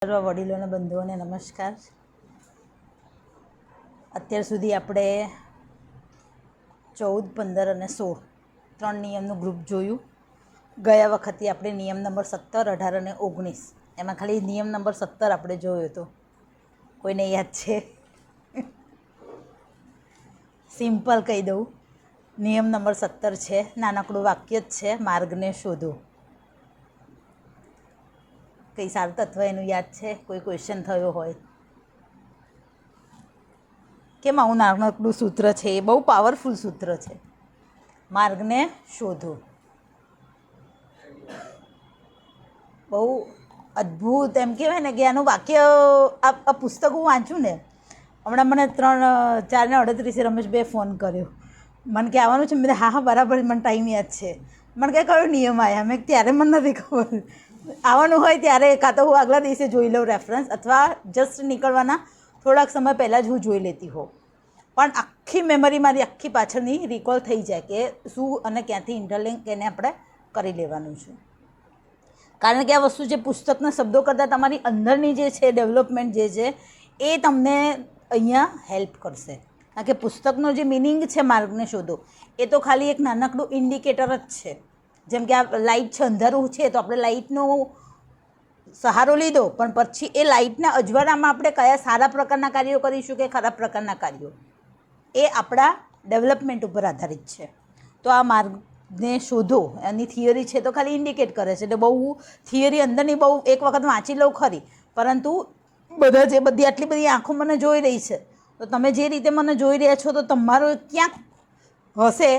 સર્વ વડીલોને બંધુઓને નમસ્કાર. અત્યાર સુધી આપણે 14, 15 અને 16 ત્રણ નિયમનું ગ્રુપ જોયું. ગયા વખતે આપણે નિયમ નંબર 17, 18 અને 19 એમાં ખાલી નિયમ નંબર 17 આપણે જોયો હતો. કોઈને યાદ છે? સિમ્પલ કહી દઉં. નિયમ નંબર 17 છે, નાનકડું વાક્ય જ છે, માર્ગને શોધો. કંઈ સારું તત્વ એનું યાદ છે? કોઈ ક્વેશ્ચન થયો હોય? કેમ આવું નાનકડું સૂત્ર છે? એ બહુ પાવરફુલ સૂત્ર છે. માર્ગને શોધો. બહુ અદ્ભુત એમ કહેવાય ને કે આનું વાક્ય આ પુસ્તક હું વાંચું ને, હમણાં મને 4:38 રમેશભાઈએ ફોન કર્યો. મને કે આવવાનું છે. મેં હા હા બરાબર, મને ટાઈમ યાદ છે. મને કહે કયો નિયમ આવ્યા? મેં ત્યારે મને નથી ખબર. આવવાનું હોય ત્યારે કાં તો હું આગલા દિવસે જોઈ લઉં રેફરન્સ, અથવા જસ્ટ નીકળવાના થોડાક સમય પહેલાં જ હું જોઈ લેતી હોઉં. પણ આખી મેમરી મારી આખી પાછળની રિકોલ થઈ જાય કે શું અને ક્યાંથી ઇન્ટરલિંક એને આપણે કરી લેવાનું છે. કારણ કે આ વસ્તુ જે પુસ્તકના શબ્દો કરતાં તમારી અંદરની જે છે ડેવલપમેન્ટ જે છે એ તમને અહીંયા હેલ્પ કરશે. કારણ કે પુસ્તકનો જે મિનિંગ છે માર્ગને શોધો, એ તો ખાલી એક નાનકડું ઇન્ડિકેટર જ છે. જેમ કે આ લાઇટ છે, અંધારું છે, તો આપણે લાઇટનો સહારો લીધો, પણ પછી એ લાઇટના અજવાળામાં આપણે કયા સારા પ્રકારના કાર્યો કરીશું કે ખરાબ પ્રકારના કાર્યો, એ આપણા ડેવલપમેન્ટ ઉપર આધારિત છે. તો આ માર્ગને શોધો એની થિયરી છે તો ખાલી ઇન્ડિકેટ કરે છે. એટલે બહુ થિયરી અંદરની બહુ એક વખત વાંચી લઉં ખરી, પરંતુ બધી આટલી બધી આંખો મને જોઈ રહી છે, તો તમે જે રીતે મને જોઈ રહ્યા છો તો તમારો ક્યાંક હશે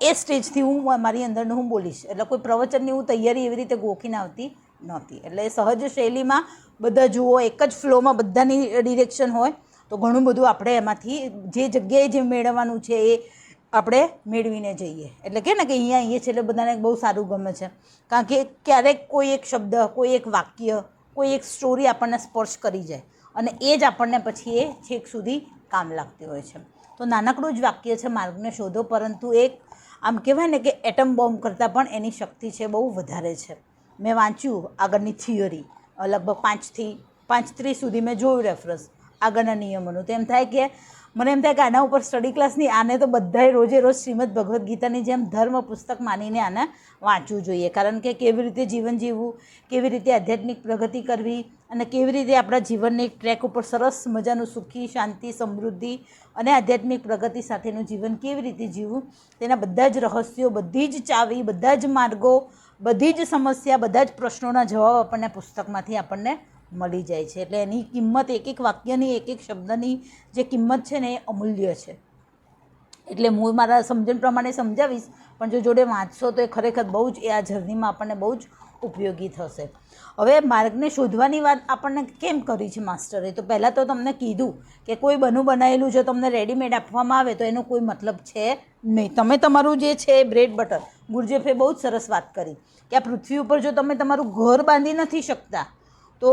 એ સ્ટેજથી હું મારી અંદરનું હું બોલીશ. એટલે કોઈ પ્રવચનની હું તૈયારી એવી રીતે ગોખીને આવતી નહોતી. એટલે સહજ શૈલીમાં બધા જુઓ, એક જ ફ્લોમાં બધાની ડિરેક્શન હોય તો ઘણું બધું આપણે એમાંથી જે જગ્યાએ જે મેળવવાનું છે એ આપણે મેળવીને જઈએ. એટલે કે ને કે અહીંયા છે એટલે બધાને બહુ સારું ગમે છે. કારણ કે ક્યારેક કોઈ એક શબ્દ, કોઈ એક વાક્ય, કોઈ એક સ્ટોરી આપણને સ્પર્શ કરી જાય અને એ જ આપણને પછી એ છેક સુધી કામ લાગતી હોય છે. તો નાનકડું જ વાક્ય છે, માર્ગને શોધો, પરંતુ એક આમ કહેવાય ને કે એટમ બોમ્બ કરતાં પણ એની શક્તિ છે બહુ વધારે છે. મેં વાંચ્યું આગળની થિયરી, લગભગ 5:30 સુધી મેં જોયું રેફરન્સ આગળના નિયમોનું. તો એમ થાય કે મને એમ થાય કે આના ઉપર સ્ટડી ક્લાસની આને તો બધાએ રોજે રોજ શ્રીમદ ભગવદ્ ગીતાની જેમ ધર્મ પુસ્તક માનીને આને વાંચવું જોઈએ. કારણ કે કેવી રીતે જીવન જીવવું, કેવી રીતે આધ્યાત્મિક પ્રગતિ કરવી અને કેવી રીતે આપણા જીવનને એક ટ્રેક ઉપર સરસ મજાનું સુખી, શાંતિ, સમૃદ્ધિ અને આધ્યાત્મિક પ્રગતિ સાથેનું જીવન કેવી રીતે જીવવું, તેના બધા જ રહસ્યો, બધી જ ચાવી, બધા જ માર્ગો, બધી જ સમસ્યા, બધા જ પ્રશ્નોના જવાબ આપણને પુસ્તકમાંથી આપણને મળી જાય છે. એટલે એની કિંમત, એક એક વાક્યની, એક એક શબ્દની જે કિંમત છે ને એ અમૂલ્ય છે. એટલે હું મારા સમજણ પ્રમાણે સમજાવીશ, પણ જો જોડે વાંચશો તો એ ખરેખર બહુ જ આ જર્નીમાં આપણને બહુ જ ઉપયોગી થશે. હવે માર્ગને શોધવાની વાત આપણને કેમ કરી છે માસ્ટરે? તો પહેલાં તો તમને કીધું કે કોઈ બનાયેલું જો તમને રેડીમેડ આપવામાં આવે તો એનો કોઈ મતલબ છે નહીં. તમે તમારું જે છે બ્રેડ બટર, ગુરજેફે બહુ જ સરસ વાત કરી કે આ પૃથ્વી ઉપર જો તમે તમારું ઘર બાંધી નથી શકતા તો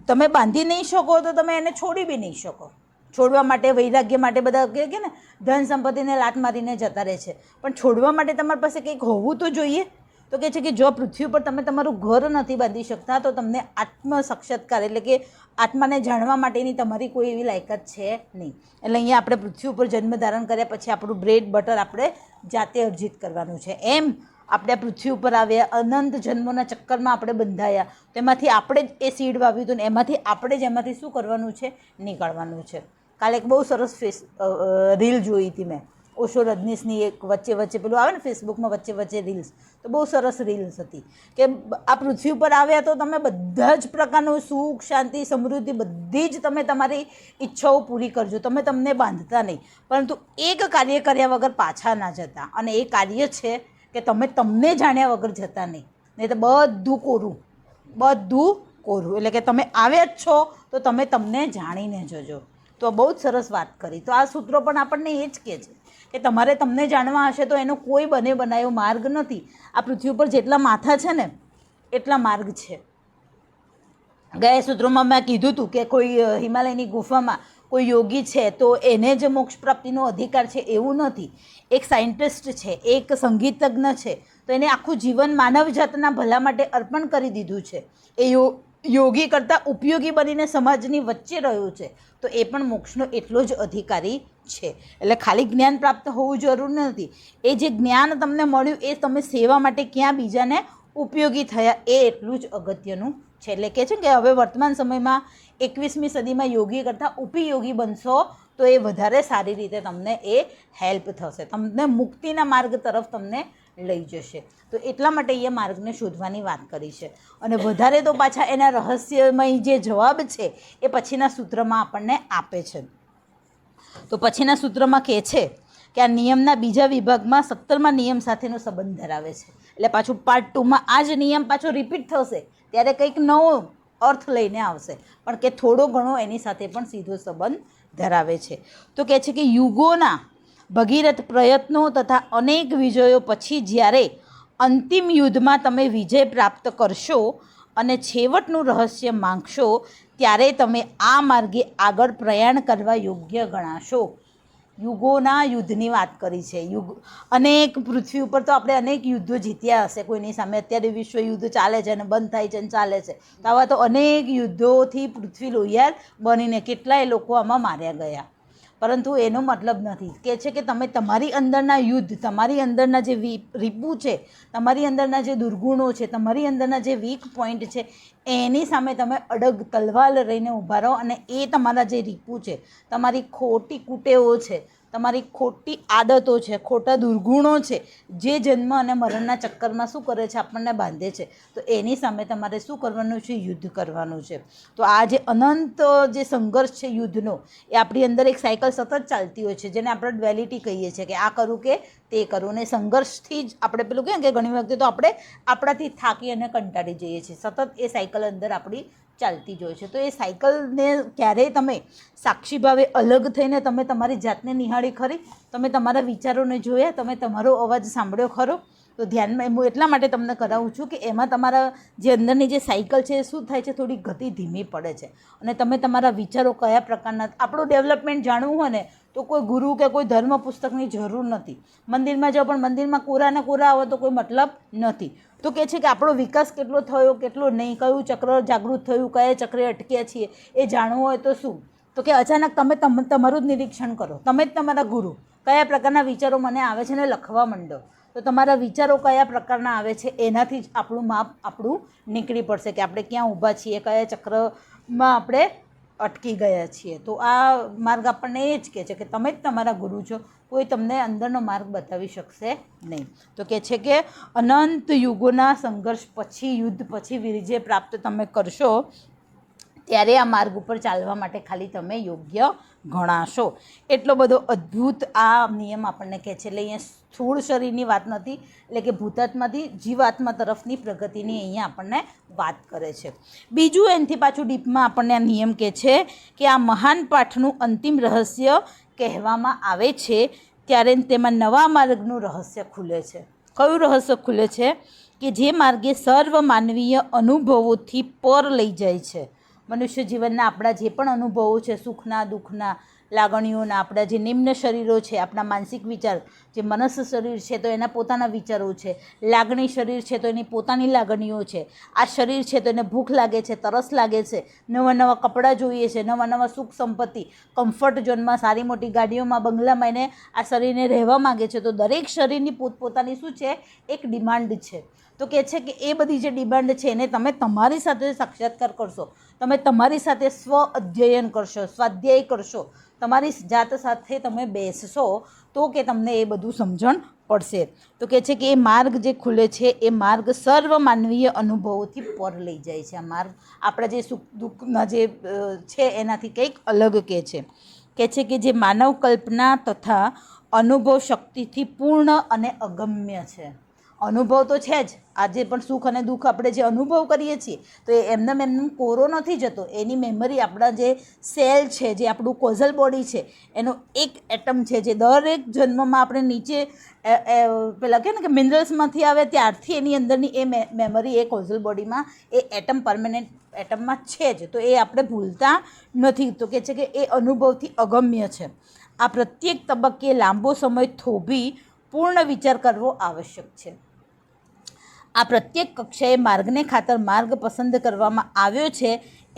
તમે બાંધી નહીં શકો તો તમે એને છોડી બી નહીં શકો. છોડવા માટે, વૈરાગ્ય માટે બધા કહે કે ને ધન સંપત્તિને લાત મારીને જતા રહે છે, પણ છોડવા માટે તમારી પાસે કંઈક હોવું તો જોઈએ. તો કહે છે કે જો પૃથ્વી ઉપર તમે તમારું ઘર નથી બાંધી શકતા તો તમને આત્મ સાક્ષાત્કાર એટલે કે આત્માને જાણવા માટેની તમારી કોઈ એવી લાયકાત છે નહીં. એટલે અહીંયા આપણે પૃથ્વી ઉપર જન્મ ધારણ કર્યા પછી આપણું બ્રેડ બટર આપણે જાતે અર્જિત કરવાનું છે. એમ આપણે પૃથ્વી ઉપર આવ્યા, અનંત જન્મોના ચક્કરમાં આપણે બંધાયા, તેમાંથી આપણે જ એ સીડ વાવ્યું હતું ને એમાંથી આપણે જ એમાંથી શું કરવાનું છે? નીકળવાનું છે. કાલે એક બહુ સરસ રીલ જોઈ હતી મેં, ઓશો રજનીશની. એક વચ્ચે પેલું આવે ને ફેસબુકમાં વચ્ચે રીલ્સ, તો બહુ સરસ રીલ્સ હતી કે આ પૃથ્વી ઉપર આવ્યા તો તમે બધા જ પ્રકારનું સુખ, શાંતિ, સમૃદ્ધિ બધી જ તમે તમારી ઈચ્છાઓ પૂરી કરજો. તમે તમને બાંધતા નહીં, પરંતુ એક કાર્ય કર્યા વગર પાછા ના જતા. અને એ કાર્ય છે કે તમે તમને જાણ્યા વગર જતા નહીં તો બધું કોરું. એટલે કે તમે આવ્યા જ છો તો તમે તમને જાણીને જજો. તો બહુ જ સરસ વાત કરી. તો આ સૂત્રો પણ આપણને એ જ કહે છે કે તમારે તમને જાણવા હશે તો એનો કોઈ બનાવેલો માર્ગ નથી. આ પૃથ્વી ઉપર જેટલા માથા છે ને એટલા માર્ગ છે. ગયા સૂત્રોમાં મેં કીધું હતું કે કોઈ હિમાલયની ગુફામાં કોઈ યોગી છે તો એને જ મોક્ષ પ્રાપ્તિનો અધિકાર છે એવું નથી. એક સાયન્ટિસ્ટ છે, એક સંગીતજ્ઞ છે, તો એને આખું જીવન માનવ જાતના ભલા માટે અર્પણ કરી દીધું છે. એ યોગી કરતાં ઉપયોગી બનીને સમાજની વચ્ચે રહ્યો છે તો એ પણ મોક્ષનો એટલો જ અધિકારી છે. એટલે ખાલી જ્ઞાન પ્રાપ્ત હોવું જરૂરી નથી. એ જે જ્ઞાન તમને મળ્યું એ તમે સેવા માટે ક્યાં બીજાને ઉપયોગી થયા એ એટલું જ અગત્યનું છે. એટલે કહે છે કે હવે વર્તમાન સમયમાં 21મી સદીમાં યોગી કરતાં ઉપયોગી બનશો તો એ વધારે સારી રીતે તમને એ હેલ્પ થશે, તમને મુક્તિના માર્ગ તરફ તમને લઈ જશે. તો એટલા માટે એ માર્ગને શોધવાની વાત કરી છે. અને વધારે તો પાછા એના રહસ્યમય જે જવાબ છે એ પછીના સૂત્રમાં આપણને આપે છે. તો પછીના સૂત્રમાં કહે છે કે આ નિયમના બીજા વિભાગમાં 17મા નિયમ સાથેનો સંબંધ ધરાવે છે. એટલે પાછું પાર્ટ 2માં આ જ નિયમ પાછો રિપીટ થશે ત્યારે કંઈક નવો અર્થ લઈને આવશે, પણ કે થોડો ઘણો એની સાથે પણ સીધો સંબંધ ધરાવે છે. તો કહે છે કે યુગોના ભગીરથ પ્રયત્નો તથા અનેક વિજયો પછી જ્યારે અંતિમ યુદ્ધમાં તમે વિજય પ્રાપ્ત કરશો અને છેવટનું રહસ્ય માંગશો ત્યારે તમે આ માર્ગે આગળ પ્રયાણ કરવા યોગ્ય ગણાશો. યુગોના યુદ્ધની વાત કરી છે. અનેક પૃથ્વી ઉપર તો આપણે અનેક યુદ્ધો જીત્યા હશે કોઈની સામે. અત્યારે વિશ્વ યુદ્ધ ચાલે છે અને બંધ થાય છે અને ચાલે છે. તો આવા તો અનેક યુદ્ધોથી પૃથ્વી લોહિયાળ બનીને કેટલાય લોકો આમાં માર્યા ગયા, પરંતુ એનો મતલબ નથી. કહે છે કે તમે તમારી અંદરના યુદ્ધ, તમારી અંદરના જે રીપુ છે, તમારી અંદરના જે દુર્ગુણો છે, તમારી અંદરના જે વીક પોઈન્ટ છે એની સામે તમે અડગ તલવાર લઈને ઊભા રહો અને એ તમારા જે રીપુ છે, તમારી ખોટી કુટેવો છે, તમારી ખોટી આદતો છે, ખોટા દુર્ગુણો છે, જે જન્મ અને મરણના ચક્કરમાં શું કરે છે, આપણને બાંધે છે, તો એની સામે તમારે શું કરવાનું છે? યુદ્ધ કરવાનું છે. તો આ જે અનંત જે સંઘર્ષ છે યુદ્ધનો, એ આપણી અંદર એક સાયકલ સતત ચાલતી હોય છે, જેને આપણે ડ્વેલિટી કહીએ છીએ કે આ કરું કે તે કરું. ને સંઘર્ષથી જ આપણે પેલું કહીએ કે ઘણી વખતે તો આપણે આપણાથી થાકી અને કંટાળી જઈએ છીએ. સતત એ સાયકલ અંદર આપણી ચાલતી જ હોય છે. તો એ સાયકલને ક્યારેય તમે સાક્ષી ભાવે અલગ થઈને તમે તમારી જાતને નિહાળી ખરી? તમે તમારા વિચારોને જોયા? તમે તમારો અવાજ સાંભળ્યો ખરો? તો ધ્યાનમાં હું એટલા માટે તમને કરાવું છું કે એમાં તમારા જે અંદરની જે સાયકલ છે એ શું થાય છે? થોડી ગતિ ધીમી પડે છે. અને તમે તમારા વિચારો કયા પ્રકારના, આપણું ડેવલપમેન્ટ જાણવું હોય ને તો કોઈ ગુરુ કે કોઈ ધર્મ પુસ્તકની જરૂર નથી. મંદિરમાં જાઓ પણ મંદિરમાં કોરા ને કોરા આવો તો કોઈ મતલબ નથી. તો કહે છે કે આપણો વિકાસ કેટલો થયો, કેટલો નહીં, કયું ચક્ર જાગૃત થયું, કયા ચક્રે અટક્યા છીએ એ જાણવું હોય તો શું? તો કે અચાનક તમે તમારું જ નિરીક્ષણ કરો. તમે જ તમારા ગુરુ. કયા પ્રકારના વિચારો મને આવે છે ને લખવા માંડો. તો તમારા વિચારો કયા પ્રકારના આવે છે એનાથી જ આપણું માપ આપણું નીકળી પડશે કે આપણે ક્યાં ઊભા છીએ, કયા ચક્રમાં આપણે અટકી ગયા છીએ. તો આ માર્ગ આપણને એ જ કહે છે કે તમે જ તમારા ગુરુ છો, કોઈ તમને અંદરનો માર્ગ બતાવી શકશે નહીં. તો કહે છે કે અનંત યુગોના સંઘર્ષ પછી, યુદ્ધ પછી વિજય પ્રાપ્ત તમે કરશો ત્યારે આ માર્ગ ઉપર ચાલવા માટે ખાલી તમે યોગ્ય ગણાશો. એટલો બધો અદ્ભુત આ નિયમ આપણને કહે છે. એટલે અહીંયા સ્થૂળ શરીરની વાત નથી, એટલે કે ભૂતાત્માથી જીવાત્મા તરફની પ્રગતિની અહીંયા આપણને વાત કરે છે. બીજું એનાથી પાછું ડીપમાં આપણને આ નિયમ કહે છે કે આ મહાન પાઠનું અંતિમ રહસ્ય કહેવામાં આવે છે ત્યારે તેમાં નવા માર્ગનું રહસ્ય ખુલે છે. કયું રહસ્ય ખુલે છે? કે જે માર્ગે સર્વ માનવીય અનુભવોથી પર લઈ જાય છે. મનુષ્ય જીવનના આપણા જે પણ અનુભવો છે, સુખના, દુઃખના, લાગણીઓના, આપણા જે નિમ્ન શરીરો છે, આપણા માનસિક વિચાર, જે મનસ્સ શરીર છે તો એના પોતાના વિચારો છે, લાગણી શરીર છે તો એની પોતાની લાગણીઓ છે, આ શરીર છે તો એને ભૂખ લાગે છે, તરસ લાગે છે, નવા નવા કપડાં જોઈએ છે, નવા નવા સુખ સંપત્તિ, કમ્ફર્ટ ઝોનમાં, સારી મોટી ગાડીઓમાં, બંગલામાં એને આ શરીરને રહેવા માગે છે. તો દરેક શરીરની પોતપોતાની શું છે? એક ડિમાન્ડ છે. તો કહે છે કે એ બધી જે ડિમાન્ડ છે એને તમે તમારી સાથે સાક્ષાત્કાર કરશો, તમે તમારી સાથે સ્વ અધ્યયન કરશો, સ્વાધ્યાય કરશો, તમારી જાત સાથે તમે બેસશો તો કે તમને એ બધું સમજણ પડશે. તો કહે છે કે એ માર્ગ જે ખુલે છે એ માર્ગ સર્વ માનવીય અનુભવોથી પર લઈ જાય છે. આ માર્ગ આપણા જે સુખ દુઃખના જે છે એનાથી કંઈક અલગ કહે છે. કહે છે કે જે માનવ કલ્પના તથા અનુભવ શક્તિથી પૂર્ણ અને અગમ્ય છે. અનુભવ તો છે જ, આજે પણ સુખ અને દુઃખ આપણે જે અનુભવ કરીએ છીએ તો એ એમને કોરો નથી જતો. એની મેમરી આપણા જે સેલ છે, જે આપણું કોઝલ બોડી છે, એનો એક એટમ છે જે દરેક જન્મમાં આપણે નીચે પેલા કહે ને કે મિનરલ્સમાંથી આવે ત્યારથી એની અંદરની એ મેમરી એ કોઝલ બોડીમાં એ એટમ પરમેનન્ટ એટમમાં છે જ. તો એ આપણે ભૂલતા નથી. તો કહે છે કે એ અનુભવથી અગમ્ય છે. આ પ્રત્યેક તબક્કે લાંબો સમય થોભી પૂર્ણ વિચાર કરવો આવશ્યક છે. આ પ્રત્યેક કક્ષાએ માર્ગને ખાતર માર્ગ પસંદ કરવામાં આવ્યો છે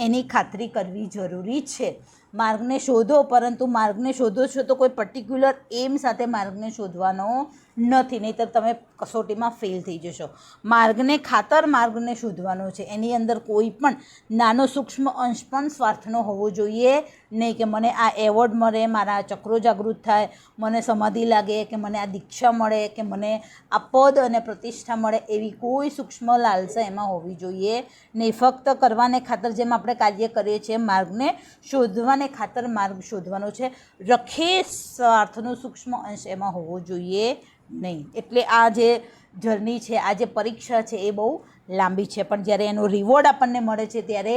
એની ખાતરી કરવી જરૂરી છે. માર્ગને શોધો, પરંતુ માર્ગને શોધો છો તો કોઈ પર્ટિક્યુલર એમ સાથે માર્ગને શોધવાનો નથી, નહીંતર તમે કસોટીમાં ફેલ થઈ જશો. માર્ગને ખાતર માર્ગને શોધવાનો છે. એની અંદર કોઈ પણ નાનો સૂક્ષ્મ અંશ પણ સ્વાર્થનો હોવો જોઈએ નહીં, કે મને આ એવોર્ડ મળે, મારા ચક્રો જાગૃત થાય, મને સમાધિ લાગે, કે મને આ દીક્ષા મળે, કે મને આ પદ અને પ્રતિષ્ઠા મળે, એવી કોઈ સૂક્ષ્મ લાલસા એમાં હોવી જોઈએ નહીં. ફક્ત કરવાને ખાતર જેમ આપણે કાર્ય કરીએ છીએ, માર્ગને શોધવાને ખાતર માર્ગ શોધવાનો છે. રખે સ્વાર્થનો સૂક્ષ્મ અંશ એમાં હોવો જોઈએ નહીં. એટલે આ જે જર્ની છે, આ જે પરીક્ષા છે એ બહુ લાંબી છે, પણ જ્યારે એનો રિવોર્ડ આપણને મળે છે ત્યારે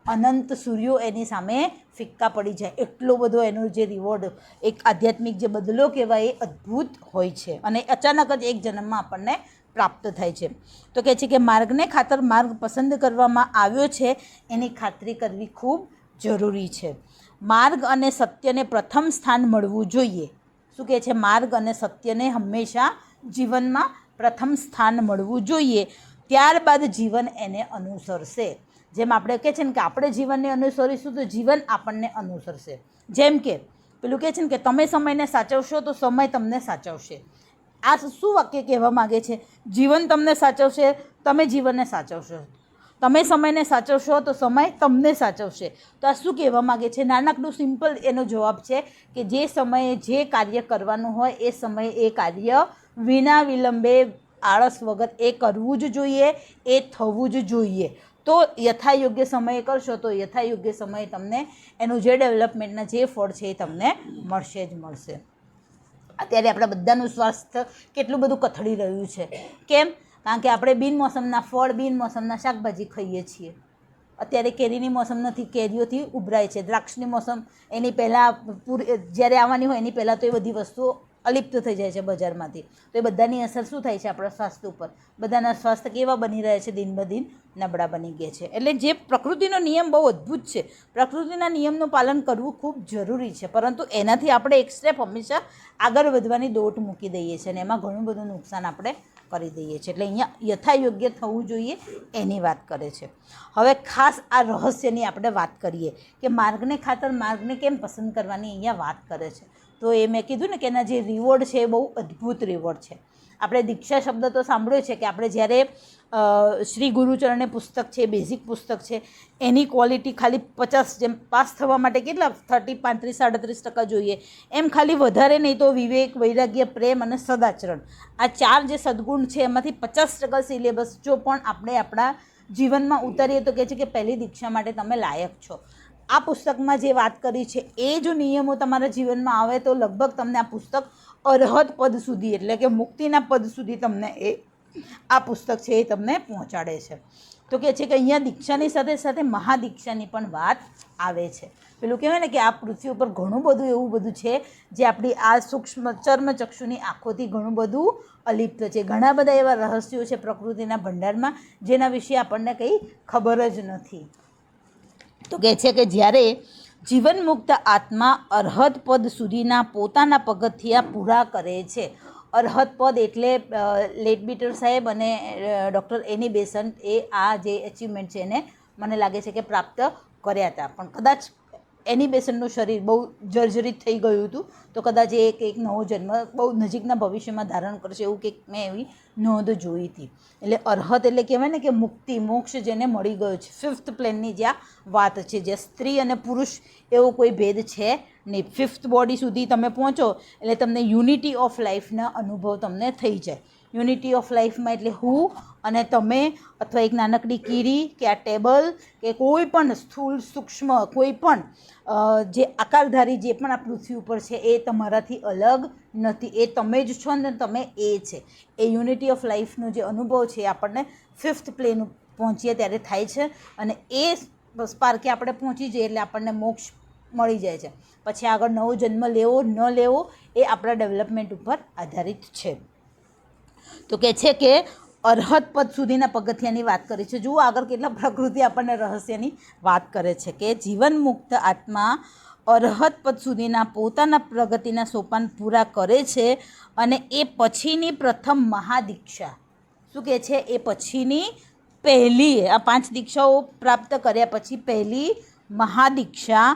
અનંત સૂર્યો એની સામે ફિક્કા પડી જાય. એટલો બધો એનો જે રિવોર્ડ, એક આધ્યાત્મિક જે બદલો કહેવાય, એ અદ્ભુત હોય છે અને અચાનક જ એક જન્મમાં આપણને પ્રાપ્ત થાય છે. તો કહે છે કે માર્ગને ખાતર માર્ગ પસંદ કરવામાં આવ્યો છે એની ખાતરી કરવી ખૂબ જરૂરી છે. માર્ગ અને સત્યને પ્રથમ સ્થાન મળવું જોઈએ. શું કહે છે? માર્ગ અને સત્યને હંમેશા જીવનમાં પ્રથમ સ્થાન મળવું જોઈએ, ત્યારબાદ જીવન એને અનુસરશે. જેમ આપણે કહે છે ને કે આપણે જીવનને અનુસરીશું તો જીવન આપણને અનુસરશે. જેમ કે પેલું કહે છે ને કે તમે સમયને સાચવશો તો સમય તમને સાચવશે. આ શું વાક્ય કહેવા માગે છે? જીવન તમને સાચવશે, તમે જીવનને સાચવશો. તમે સમયને સાચવશો તો સમય તમને સાચવશે. તો આ શું કહેવા માગે છે? નાનકડું સિમ્પલ એનો જવાબ છે કે જે સમયે જે કાર્ય કરવાનું હોય એ સમયે એ કાર્ય વિના વિલંબે, આળસ વગર એ કરવું જ જોઈએ, એ થવું જ જોઈએ. તો યથાયોગ્ય સમયે કરશો તો યથાયોગ્ય સમયે તમને એનું જે ડેવલપમેન્ટના જે ફળ છે એ તમને મળશે જ મળશે. અત્યારે આપણા બધાનું સ્વાસ્થ્ય કેટલું બધું કથળી રહ્યું છે. કેમ? કારણ કે આપણે બિનમોસમના ફળ, બિનમોસમના શાકભાજી ખાઈએ છીએ. અત્યારે કેરીની મોસમ નથી, કેરીઓથી ઉભરાય છે. દ્રાક્ષની મોસમ એની પહેલાં જ્યારે આવવાની હોય એની પહેલાં તો એ બધી વસ્તુઓ અલિપ્ત થઈ જાય છે બજારમાંથી. તો એ બધાની અસર શું થાય છે આપણા સ્વાસ્થ્ય ઉપર? બધાના સ્વાસ્થ્ય કેવા બની રહ્યા છે? દિન બ દિન નબળા બની ગયા છે. એટલે જે પ્રકૃતિનો નિયમ બહુ અદ્ભુત છે. પ્રકૃતિના નિયમનું પાલન કરવું ખૂબ જરૂરી છે, પરંતુ એનાથી આપણે એક સ્ટેપ હંમેશા આગળ વધવાની દોટ મૂકી દઈએ છીએ અને એમાં ઘણું બધું નુકસાન આપણે કરી દઈએ છીએ. એટલે અહીંયા યથાયોગ્ય થવું જોઈએ એની વાત કરે છે. હવે ખાસ આ રહસ્યની આપણે વાત કરીએ કે માર્ગને ખાતર માર્ગને કેમ પસંદ કરવાની અહીંયા વાત કરે છે. તો એ મેં કીધું ને કે એના જે રિવોર્ડ છે એ બહુ અદ્ભુત રિવોર્ડ છે. આપણે દીક્ષા શબ્દ તો સાંભળ્યો છે કે આપણે જ્યારે શ્રી ગુરુચરણે પુસ્તક છે, બેઝિક પુસ્તક છે, એની ક્વોલિટી ખાલી 50, જેમ પાસ થવા માટે કેટલા 30, 35, 37% જોઈએ, એમ ખાલી વધારે નહીં તો વિવેક, વૈરાગ્ય, પ્રેમ અને સદાચરણ, આ 4 જે સદગુણ છે એમાંથી 50% સિલેબસ જો પણ આપણે આપણા જીવનમાં ઉતારીએ તો કહે છે કે પહેલી દીક્ષા માટે તમે લાયક છો. આ પુસ્તકમાં જે વાત કરી છે એ જો નિયમો તમારા જીવનમાં આવે તો લગભગ તમને આ પુસ્તક અરહત પદ સુધી, એટલે કે મુક્તિના પદ સુધી તમને આ પુસ્તક છે એ તમને પહોંચાડે છે. તો કહે છે કે અહીંયા દીક્ષાની સાથે સાથે મહાદીક્ષાની પણ વાત આવે છે. પેલું કહેવાય ને કે આ પૃથ્વી ઉપર ઘણું બધું એવું બધું છે જે આપણી આ સૂક્ષ્મ ચર્મચક્ષુની આંખોથી ઘણું બધું અલિપ્ત છે. ઘણા બધા એવા રહસ્યો છે પ્રકૃતિના ભંડારમાં જેના વિશે આપણને કંઈ ખબર જ નથી. તો કહે છે કે જ્યારે જીવન મુક્ત આત્મા અરહત પદ સુધીના પોતાના પગથિયા પૂરા કરે છે. અરહત પદ એટલે લેટબીટર સાહેબ અને ડૉક્ટર એની બેસન્ટ એ આ જે એચિવમેન્ટ છે એને મને લાગે છે કે પ્રાપ્ત કર્યા હતા, પણ કદાચ એની બેસન્ટનું શરીર બહુ જર્જરિત થઈ ગયું હતું, તો કદાચ એ એક નવો જન્મ બહુ નજીકના ભવિષ્યમાં ધારણ કરશે એવું કંઈક મેં એવી નોંધ જોઈ હતી. એટલે અરહત એટલે કહેવાય ને કે મુક્તિ, મોક્ષ જેને મળી ગયો છે. 5th પ્લેનની જ્યાં વાત છે, જ્યાં સ્ત્રી અને પુરુષ એવો કોઈ ભેદ છે નહીં. 5th બોડી સુધી તમે પહોંચો એટલે તમને યુનિટી ઓફ લાઈફના અનુભવ તમને થઈ જાય. યુનિટી ઓફ લાઈફમાં એટલે હું અને તમે, અથવા એક નાનકડી કીડી કે આ ટેબલ કે કોઈ પણ સ્થૂળ સૂક્ષ્મ કોઈ પણ જે આકારધારી જે પણ આ પૃથ્વી ઉપર છે એ તમારાથી અલગ નથી. એ તમે જ છો ને તમે એ છે. એ યુનિટી ઓફ લાઈફનો જે અનુભવ છે એ આપણને 5th પ્લેન પહોંચીએ ત્યારે થાય છે અને એ સ્પાર્કે આપણે પહોંચી જઈએ એટલે આપણને મોક્ષ મળી જાય છે. પછી આગળ નવો જન્મ લેવો ન લેવો એ આપણા ડેવલપમેન્ટ ઉપર આધારિત છે. તો કહે છે કે અરહત પદ સુધીના પગથિયાની વાત કરી છે. જુઓ આગળ કેટલા પ્રકૃતિ આપણને રહસ્યની વાત કરે છે કે જીવન મુક્ત આત્મા અરહત પદ સુધીના પોતાના પ્રગતિના સોપાન પૂરા કરે છે અને એ પછીની પ્રથમ મહાદીક્ષા. શું કહે છે, એ પછીની પહેલી આ 5 દીક્ષાઓ પ્રાપ્ત કર્યા પછી પહેલી મહાદીક્ષા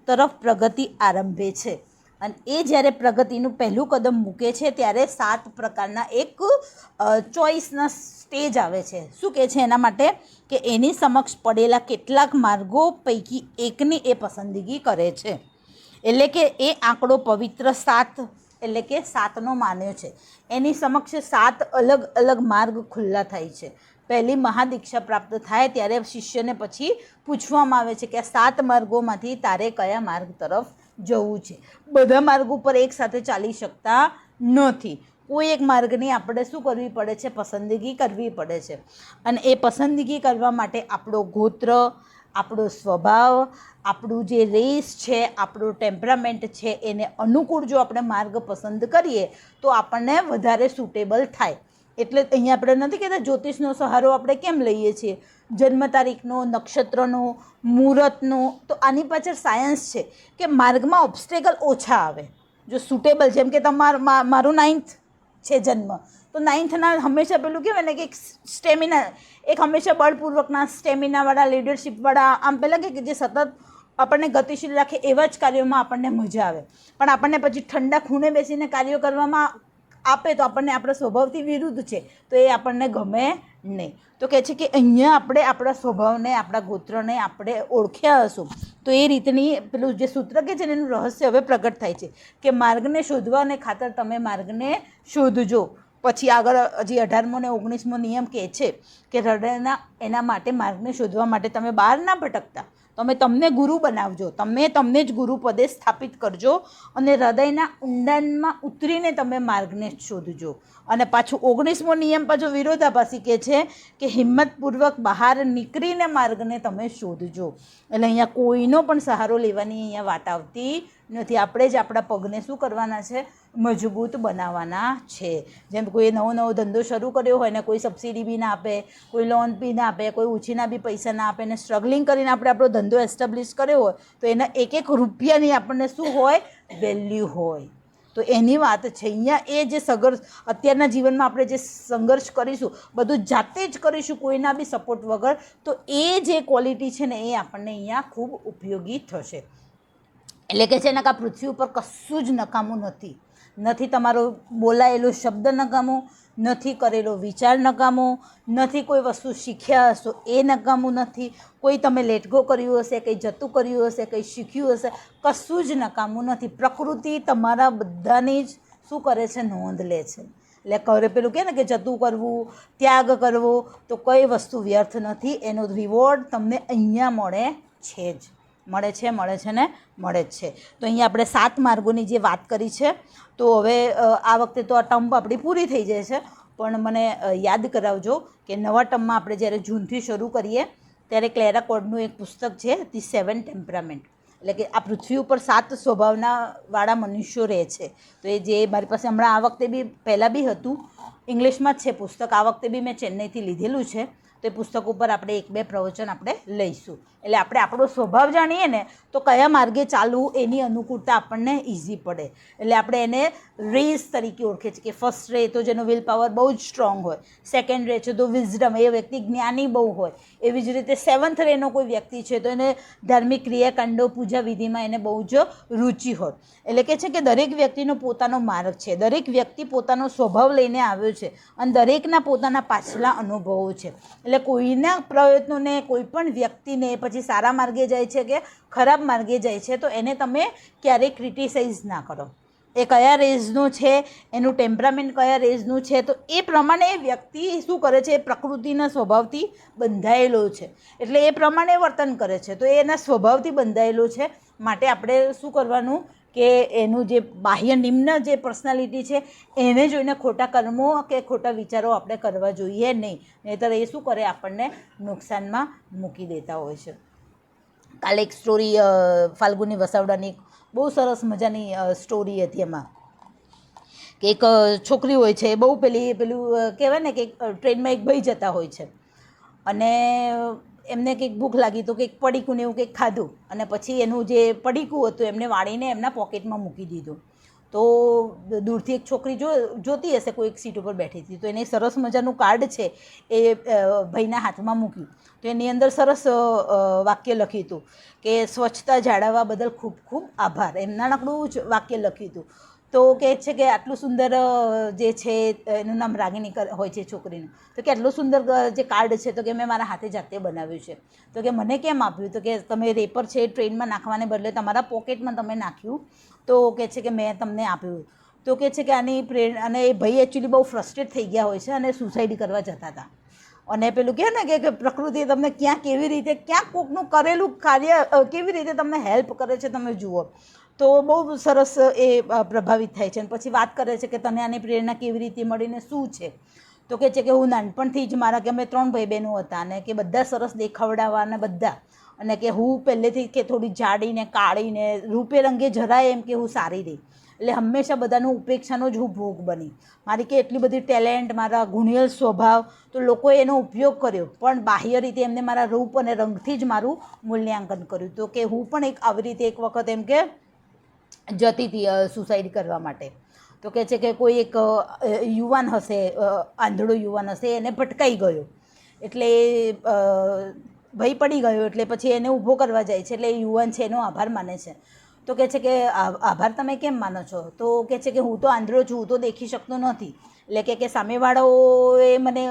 તરફ પ્રગતિ આરંભે છે. અને એ જ્યારે પ્રગતિનું પહેલું કદમ મૂકે છે ત્યારે 7 પ્રકારના એક ચોઈસના સ્ટેજ આવે છે. શું કહે છે એના માટે કે એની સમક્ષ પડેલા કેટલાક માર્ગો પૈકી એકની એ પસંદગી કરે છે. એટલે કે એ આંકડો પવિત્ર 7 એટલે કે 7નો માન્યો છે. એની સમક્ષ 7 અલગ અલગ માર્ગ ખુલ્લા થાય છે. પહેલી મહાદીક્ષા પ્રાપ્ત થાય ત્યારે શિષ્યને પછી પૂછવામાં આવે છે કે આ 7 માર્ગોમાંથી તારે કયા માર્ગ તરફ જવું છે. બધા માર્ગ ઉપર એકસાથે ચાલી શકતા નથી. કોઈ એક માર્ગની આપણે શું કરવી પડે છે, પસંદગી કરવી પડે છે. અને એ પસંદગી કરવા માટે આપણો ગોત્ર, આપણો સ્વભાવ, આપણું જે રેસ છે, આપણું ટેમ્પરામેન્ટ છે, એને અનુકૂળ જો આપણે માર્ગ પસંદ કરીએ તો આપણને વધારે સુટેબલ થાય. એટલે અહીંયા આપણે નથી કહેતા જ્યોતિષનો સહારો આપણે કેમ લઈએ છીએ, જન્મ તારીખનો, નક્ષત્રનો, મુહૂર્તનો. તો આની પાછળ સાયન્સ છે કે માર્ગમાં ઓબ્સ્ટેકલ ઓછા આવે જો સુટેબલ. જેમ કે મારું 9th છે જન્મ, તો 9થના હંમેશા પેલું કહેવાય ને કે એક સ્ટેમિના, એક હંમેશા બળપૂર્વકના સ્ટેમિનાવાળા, લીડરશિપવાળા, આમ પહેલાં કે જે સતત આપણને ગતિશીલ રાખે એવા જ કાર્યોમાં આપણને મજા આવે. પણ આપણને પછી ઠંડા ખૂણે બેસીને કાર્યો કરવામાં આપે તો આપણને આપણા સ્વભાવથી વિરુદ્ધ છે, તો એ આપણને ગમે નહીં. તો કહે છે કે અહીંયા આપણે આપણા સ્વભાવને, આપણા ગોત્રને આપણે ઓળખ્યા હશું તો એ રીતની પેલું જે સૂત્ર કે છે ને એનું રહસ્ય હવે પ્રગટ થાય છે કે માર્ગને શોધવાને ખાતર તમે માર્ગને શોધજો. પછી આગળ હજી 18મો ને 19મો નિયમ કહે છે કે હૃદયના એના માટે માર્ગને શોધવા માટે તમે બહાર ના ભટકતા, તમે તમને ગુરુ બનાવજો, તમે તમને જ ગુરુ પદે સ્થાપિત કરજો અને હૃદયના ઊંડાણમાં ઉતરીને તમે માર્ગને શોધજો. અને પાછું 19મો નિયમ પાછો વિરોધાભાસી કહે છે કે હિંમતપૂર્વક બહાર નીકળીને માર્ગને તમે શોધજો. એટલે અહીંયા કોઈનો પણ સહારો લેવાની અહીંયા વાત આવતી નથી. આપણે જ આપણા પગને શું કરવાના છે, મજબૂત બનાવવાના છે. જેમ કોઈ નવો ધંધો શરૂ કર્યો હોય ને કોઈ સબસિડી બી ના આપે, કોઈ લોન બી ના આપે, કોઈ ઓછીના બી પૈસા ના આપે ને સ્ટ્રગલિંગ કરીને આપણે આપણો ધંધો એસ્ટાબ્લિશ કર્યો હોય તો એના એક રૂપિયાની આપણને શું હોય, વેલ્યુ હોય. તો એની વાત છે અહીંયા. એ જે અત્યારના જીવનમાં આપણે જે સંઘર્ષ કરીશું બધું જાતે જ કરીશું, કોઈના બી સપોર્ટ વગર, તો એ જે ક્વોલિટી છે ને એ આપણને અહીંયા ખૂબ ઉપયોગી થશે. એટલે કે છે ને કે આ પૃથ્વી ઉપર કશું જ નકામું નથી. નથી તમારો બોલાયેલો શબ્દ નકામો, નથી કરેલો વિચાર નકામો, નથી કોઈ વસ્તુ શીખ્યા હશો એ નકામું નથી, કોઈ તમે લેટગો કર્યું હશે, કંઈ જતું કર્યું હશે, કંઈ શીખ્યું હશે, કશું જ નકામું નથી. પ્રકૃતિ તમારા બધાની જ શું કરે છે, નોંધ લે છે. એટલે કરે પેલું કહે ને કે જતું કરવું, ત્યાગ કરવો, તો કઈ વસ્તુ વ્યર્થ નથી. એનો રિવોર્ડ તમને અહીંયા મળે છે જ, મળે છે ને મળે જ છે. તો અહીંયા આપણે 7 માર્ગોની જે વાત કરી છે, તો હવે આ વખતે તો આ ટર્મ આપણી પૂરી થઈ જાય છે, પણ મને યાદ કરાવજો કે નવા ટર્મમાં આપણે જ્યારે જૂનથી શરૂ કરીએ ત્યારે ક્લેરા કોડનું એક પુસ્તક છે ધી 7 ટેમ્પરામેન્ટ. એટલે કે આ પૃથ્વી ઉપર 7 સ્વભાવનાવાળા મનુષ્યો રહે છે. તો એ જે મારી પાસે હમણાં આ વખતે બી પહેલાં બી હતું, ઇંગ્લિશમાં જ છે પુસ્તક, આ વખતે બી મેં ચેન્નઈથી લીધેલું છે. તો એ પુસ્તક ઉપર આપણે 1-2 પ્રવચન આપણે લઈશું. એટલે આપણે આપણો સ્વભાવ જાણીએ ને તો કયા માર્ગે ચાલવું એની અનુકૂળતા આપણને ઇઝી પડે. એટલે આપણે એને રેસ તરીકે ઓળખે છે કે ફર્સ્ટ રે તો જેનો વિલ પાવર બહુ જ સ્ટ્રોંગ હોય, સેકન્ડ રે છે તો વિઝડમ, એ વ્યક્તિ જ્ઞાની બહુ હોય. એવી જ રીતે 7th રેનો કોઈ વ્યક્તિ છે તો એને ધાર્મિક ક્રિયાકાંડો, પૂજા વિધિમાં એને બહુ જ રુચિ હોય. એટલે કે છે કે દરેક વ્યક્તિનો પોતાનો માર્ગ છે, દરેક વ્યક્તિ પોતાનો સ્વભાવ લઈને આવ્યો છે અને દરેકના પોતાના પાછલા અનુભવો છે. એટલે કોઈના પ્રયત્નોને, કોઈ પણ વ્યક્તિને પછી સારા માર્ગે જાય છે કે ખરાબ માર્ગે જાય છે તો એને તમે ક્યારેય ક્રિટિસાઇઝ ના કરો. એ કયા રેઝનું છે, એનું ટેમ્પરામેન્ટ કયા રેઝનું છે, તો એ પ્રમાણે એ વ્યક્તિ શું કરે છે, એ પ્રકૃતિના સ્વભાવથી બંધાયેલો છે એટલે એ પ્રમાણે વર્તન કરે છે. તો એ એના સ્વભાવથી બંધાયેલો છે. માટે આપણે શું કરવાનું કે એનું જે બાહ્ય નિમ્ન જે પર્સનાલિટી છે એને જોઈને ખોટા કર્મો કે ખોટા વિચારો આપણે કરવા જોઈએ નહીં, નહીંતર એ શું કરે, આપણને નુકસાનમાં મૂકી દેતા હોય છે. કાલે એક સ્ટોરી ફાલ્ગુની વસાવડાની બહુ સરસ મજાની સ્ટોરી હતી. એમાં કે એક છોકરી હોય છે, એ બહુ પેલું કહેવાય ને કે ટ્રેનમાં એક ભાઈ જતા હોય છે અને એમને કંઈક ભૂખ લાગી તો કંઈક પડીકું ને એવું કંઈક ખાધું અને પછી એનું જે પડીકું હતું એમને વાળીને એમના પોકેટમાં મૂકી દીધું. તો દૂરથી એક છોકરી જોતી હશે કોઈક સીટ ઉપર બેઠી હતી, તો એને સરસ મજાનું કાર્ડ છે એ ભાઈના હાથમાં મૂક્યું. તો એની અંદર સરસ વાક્ય લખ્યું હતું કે સ્વચ્છતા જાળવવા બદલ ખૂબ ખૂબ આભાર, એમ નાનકડું જ વાક્ય લખ્યું હતું. તો કહે છે કે આટલું સુંદર જે છે, એનું નામ રાગિની હોય છે છોકરીનું, તો કે આટલું સુંદર જે કાર્ડ છે તો કે મેં મારા હાથે જાતે બનાવ્યું છે. તો કે મને કેમ આપ્યું? તો કે તમે રેપર છે ટ્રેનમાં નાખવાને બદલે તમારા પોકેટમાં તમે નાખ્યું, તો કહે છે કે મેં તમને આપ્યું. તો કહે છે કે આની પ્રેરણા, અને એ ભાઈ એકચ્યુઅલી બહુ ફ્રસ્ટ્રેટ થઈ ગયા હોય છે અને સુસાઇડ કરવા જતા હતા. અને પેલું કહે ને કે પ્રકૃતિ તમને ક્યાં કેવી રીતે, ક્યાં કોકનું કરેલું કાર્ય કેવી રીતે તમને હેલ્પ કરે છે તમે જુઓ. તો બહુ સરસ એ પ્રભાવિત થાય છે. અને પછી વાત કરે છે કે તને આની પ્રેરણા કેવી રીતે મળીને શું છે. તો કહે છે કે હું નાનપણથી જ મારા, કે અમે 3 ભાઈ બહેનો હતા અને કે બધા સરસ દેખાવડાવા અને બધા, અને કે હું પહેલેથી કે થોડી જાડીને કાળીને રૂપે રંગે જરાય એમ કે હું સારી રહી, એટલે હંમેશા બધાનું ઉપેક્ષાનો જ હું ભોગ બની. મારી કે એટલી બધી ટેલેન્ટ, મારા ગુણિયલ સ્વભાવ, તો લોકોએ એનો ઉપયોગ કર્યો, પણ બાહ્ય રીતે એમને મારા રૂપ અને રંગથી જ મારું મૂલ્યાંકન કર્યું. તો કે હું પણ આવી રીતે એક વખત એમ કે જતી હતી સુસાઇડ કરવા માટે. તો કહે છે કે કોઈ એક યુવાન હશે, આંધળો યુવાન હશે, એને ભટકાઈ ગયો, એટલે ભય પડી ગયો, એટલે પછી એને ઊભો કરવા જાય છે. એટલે એ યુવાન છે એનો આભાર માને છે. તો કહે છે કે આભાર તમે કેમ માનો છો? તો કહે છે કે હું તો આંધળો છું, હું તો દેખી શકતો નથી. એટલે કે સામેવાળાઓએ મને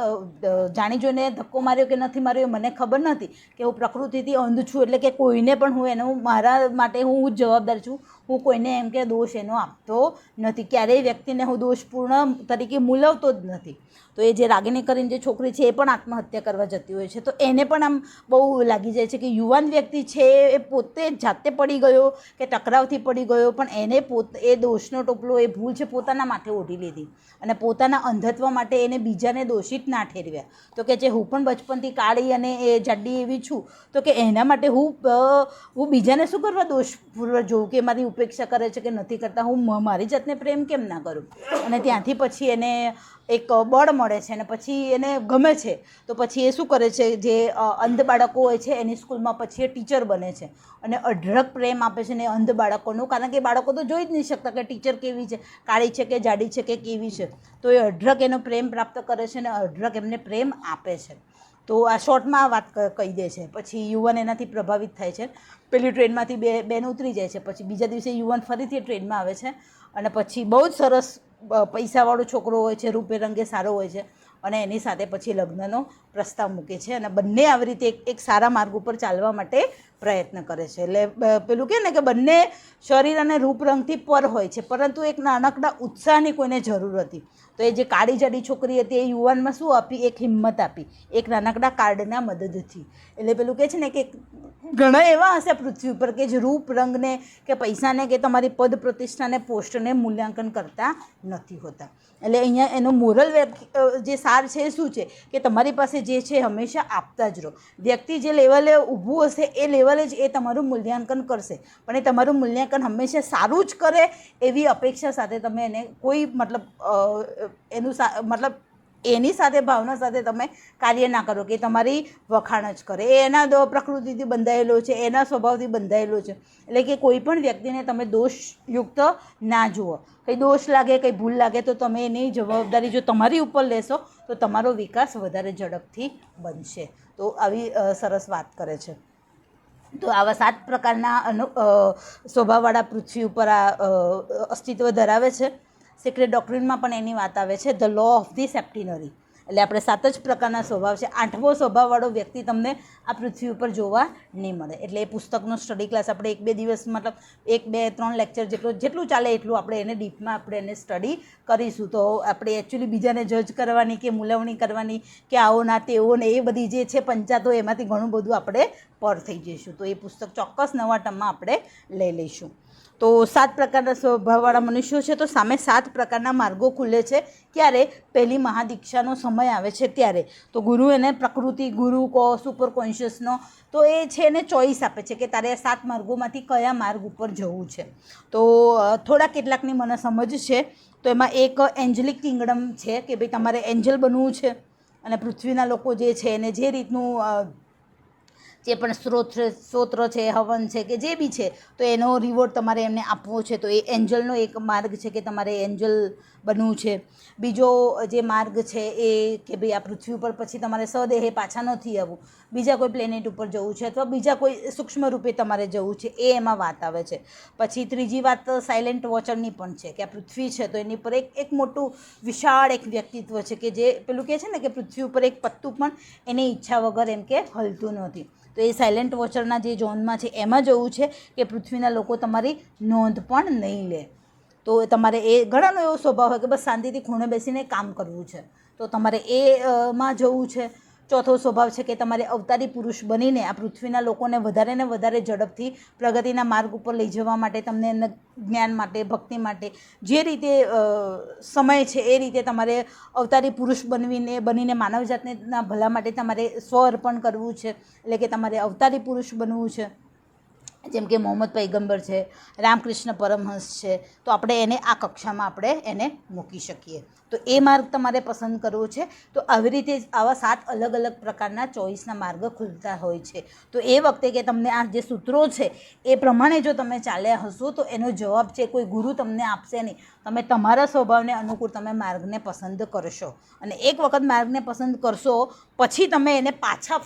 જાણી જોઈને ધક્કો માર્યો કે નથી માર્યો મને ખબર નથી, કે હું પ્રકૃતિથી અંધ છું, એટલે કે કોઈને પણ હું એનો, મારા માટે હું જ જવાબદાર છું. હું કોઈને એમ કે દોષ એનો આપતો નથી, ક્યારેય વ્યક્તિને હું દોષપૂર્ણ તરીકે મૂલવતો જ નથી. તો એ જે રાગિની કરીને જે છોકરી છે એ પણ આત્મહત્યા કરવા જતી હોય છે. તો એને પણ આમ બહુ લાગી જાય છે કે યુવાન વ્યક્તિ છે એ પોતે જાતે પડી ગયો કે ટકરાવથી પડી ગયો, પણ એને એ દોષનો ટોપલો, એ ભૂલ છે પોતાના માથે ઓઢી લીધી અને પોતાના અંધત્વ માટે એને બીજાને દોષિત ના ઠેરવ્યા. તો કે જે હું પણ બચપનથી કાળી અને એ જાડી એવી છું, તો કે એના માટે હું બીજાને શું કરવા દોષપૂર્વક જોઉં કે મારી ઉપેક્ષા કરે છે કે નથી કરતા, હું મારી જાતને પ્રેમ કેમ ના કરું. અને ત્યાંથી પછી એને એક બળ મળે છે અને પછી એને ગમે છે. તો પછી એ શું કરે છે, જે અંધ બાળકો હોય છે એની સ્કૂલમાં પછી એ ટીચર બને છે અને અઢળક પ્રેમ આપે છે ને અંધ બાળકોનું, કારણ કે બાળકો તો જોઈ જ નહીં શકતા કે ટીચર કેવી છે, કાળી છે કે જાડી છે કે કેવી છે. તો એ અઢળક એનો પ્રેમ પ્રાપ્ત કરે છે અને અઢળક એમને પ્રેમ આપે છે. તો આ શોર્ટમાં આ વાત કહી દે છે. પછી યુવાન એનાથી પ્રભાવિત થાય છે. પેલી ટ્રેનમાંથી બેન ઉતરી જાય છે. પછી બીજા દિવસે યુવાન ફરીથી ટ્રેનમાં આવે છે અને પછી બહુ જ સરસ પૈસાવાળો છોકરો હોય છે, રૂપે રંગે સારો હોય છે, અને એની સાથે પછી લગ્નનો પ્રસ્તાવ મૂકે છે અને બંને આવી રીતે એક સારા માર્ગ ઉપર ચાલવા માટે પ્રયત્ન કરે છે. એટલે પેલું કહે ને કે બંને શરીર અને રૂપરંગથી પર હોય છે, પરંતુ એક નાનકડા ઉત્સાહની કોઈને જરૂર હતી. તો એ જે કાળી જાડી છોકરી હતી એ યુવાનમાં શું આપી? એક હિંમત આપી, એક નાનકડા કાર્ડના મદદથી. એટલે પેલું કહે છે ને કે ઘણા એવા હશે પૃથ્વી ઉપર કે જે રૂપ રંગને કે પૈસાને કે તમારી પદ પ્રતિષ્ઠાને પોસ્ટને મૂલ્યાંકન કરતા નથી હોતા. એટલે અહીંયા એનો મોરલ જે સાર છે એ શું છે કે તમારી પાસે જે છે હંમેશા આપતા જ રહો. વ્યક્તિ જે લેવલે ઊભું હશે એ લેવલે જ એ તમારું મૂલ્યાંકન કરશે, પણ એ તમારું મૂલ્યાંકન હંમેશા સારું જ કરે એવી અપેક્ષા સાથે તમે એને કોઈ એની સાથે ભાવના સાથે તમે કાર્ય ના કરો કે તમારી વખાણ જ કરે. એ એના પ્રકૃતિથી બંધાયેલો છે, એના સ્વભાવથી બંધાયેલો છે. એટલે કે કોઈ પણ વ્યક્તિને તમે દોષયુક્ત ના જુઓ. કંઈ દોષ લાગે, કંઈ ભૂલ લાગે તો તમે એની જવાબદારી જો તમારી ઉપર લેશો તો તમારો વિકાસ વધારે ઝડપથી બનશે. તો આવી સરસ વાત કરે છે. તો આવા 7 પ્રકારના સ્વભાવવાળા પૃથ્વી ઉપર અસ્તિત્વ ધરાવે છે. સિક્રેટ ડોક્ટ્રિનમાં પણ એની વાત આવે છે, ધ લો ઓફ ધી સેપ્ટિનરી. એટલે આપણે 7 જ પ્રકારના સ્વભાવ છે. 8મો સ્વભાવવાળો વ્યક્તિ તમને આ પૃથ્વી ઉપર જોવા નહીં મળે. એટલે એ પુસ્તકનો સ્ટડી ક્લાસ આપણે 1-2 દિવસ, મતલબ 1, 2, 3 લેક્ચર જેટલું ચાલે એટલું આપણે એને ડીપમાં આપણે એને સ્ટડી કરીશું. તો આપણે એકચ્યુઅલી બીજાને જજ કરવાની કે મૂલવણી કરવાની કે આવો ના તેવો ને એ બધી જે છે પંચાતો, એમાંથી ઘણું બધું આપણે પર થઈ જઈશું. તો એ પુસ્તક ચોક્કસ નવા ટર્મમાં આપણે લઈ લઈશું. તો 7 પ્રકારના સ્વભાવવાળા મનુષ્યો છે. તો સામે 7 પ્રકારના માર્ગો ખુલે છે. ક્યારે? પહેલી મહાદીક્ષાનો સમય આવે છે ત્યારે. તો ગુરુ એને પ્રકૃતિ ગુરુ કહો, સુપર કોન્શિયસનો, તો એ છે એને ચોઈસ આપે છે કે તારે આ 7 માર્ગોમાંથી કયા માર્ગ ઉપર જવું છે. તો થોડા કેટલાકની મને સમજ છે. તો એમાં એક એન્જલિક કિંગડમ છે કે ભાઈ તમારે એન્જલ બનવું છે અને પૃથ્વીના લોકો જે છે એને જે રીતનું જે પણ સ્તોત્ર છે, હવન છે કે જે બી છે, તો એનો રિવોર્ડ તમારે એમને આપવો છે. તો એ એન્જલનો એક માર્ગ છે કે તમારે એન્જલ બનવું છે. બીજો જે માર્ગ છે એ કે ભાઈ આ પૃથ્વી ઉપર પછી તમારે સદેહે પાછા નથી આવવું, બીજા કોઈ પ્લેનેટ ઉપર જવું છે અથવા બીજા કોઈ સૂક્ષ્મ રૂપે તમારે જવું છે, એ એમાં વાત આવે છે. પછી ત્રીજી વાત સાયલેન્ટ વોચરની પણ છે કે આ પૃથ્વી છે તો એની પર એક મોટું વિશાળ એક વ્યક્તિત્વ છે કે જે પેલું કહે છે ને કે પૃથ્વી ઉપર એક પત્તું પણ એની ઈચ્છા વગર એમ કે હલતું નથી. તો એ સાયલેન્ટ વોચરના જે ઝોનમાં છે એમાં જવું છે કે પૃથ્વીના લોકો તમારી નોંધ પણ નહીં લે. તો તમારે એ ઘણાનો એવો સ્વભાવ હોય કે બસ શાંતિથી ખૂણે બેસીને કામ કરવું છે, તો તમારે એમાં જવું છે. ચોથો સ્વભાવ છે કે તમારે અવતારી પુરુષ બનીને આ પૃથ્વીના લોકોને વધારે ને વધારે ઝડપથી પ્રગતિના માર્ગ ઉપર લઈ જવા માટે, તમને એમના જ્ઞાન માટે, ભક્તિ માટે જે રીતે સમય છે એ રીતે તમારે અવતારી પુરુષ બનીને માનવજાતના ભલા માટે તમારે સ્વઅર્પણ કરવું છે. એટલે કે તમારે અવતારી પુરુષ બનવું છે. જેમ કે મોહમ્મદ પૈગંબર છે, રામકૃષ્ણ પરમહંસ છે, તો આપણે એને આ કક્ષામાં આપણે એને મૂકી શકીએ. તો એ માર્ગ તમારે પસંદ કરવો છે. તો આવી રીતે આવા 7 અલગ અલગ પ્રકારના ચોઈસના માર્ગ ખુલતા હોય છે. તો એ વખતે કે તમને આ જે સૂત્રો છે એ પ્રમાણે જો તમે ચાલ્યા હશો તો એનો જવાબ છે કોઈ ગુરુ તમને આપશે નહીં. તમે તમારા સ્વભાવને અનુકૂળ તમે માર્ગને પસંદ કરશો, અને એક વખત માર્ગને પસંદ કરશો પછી તમે એને પાછા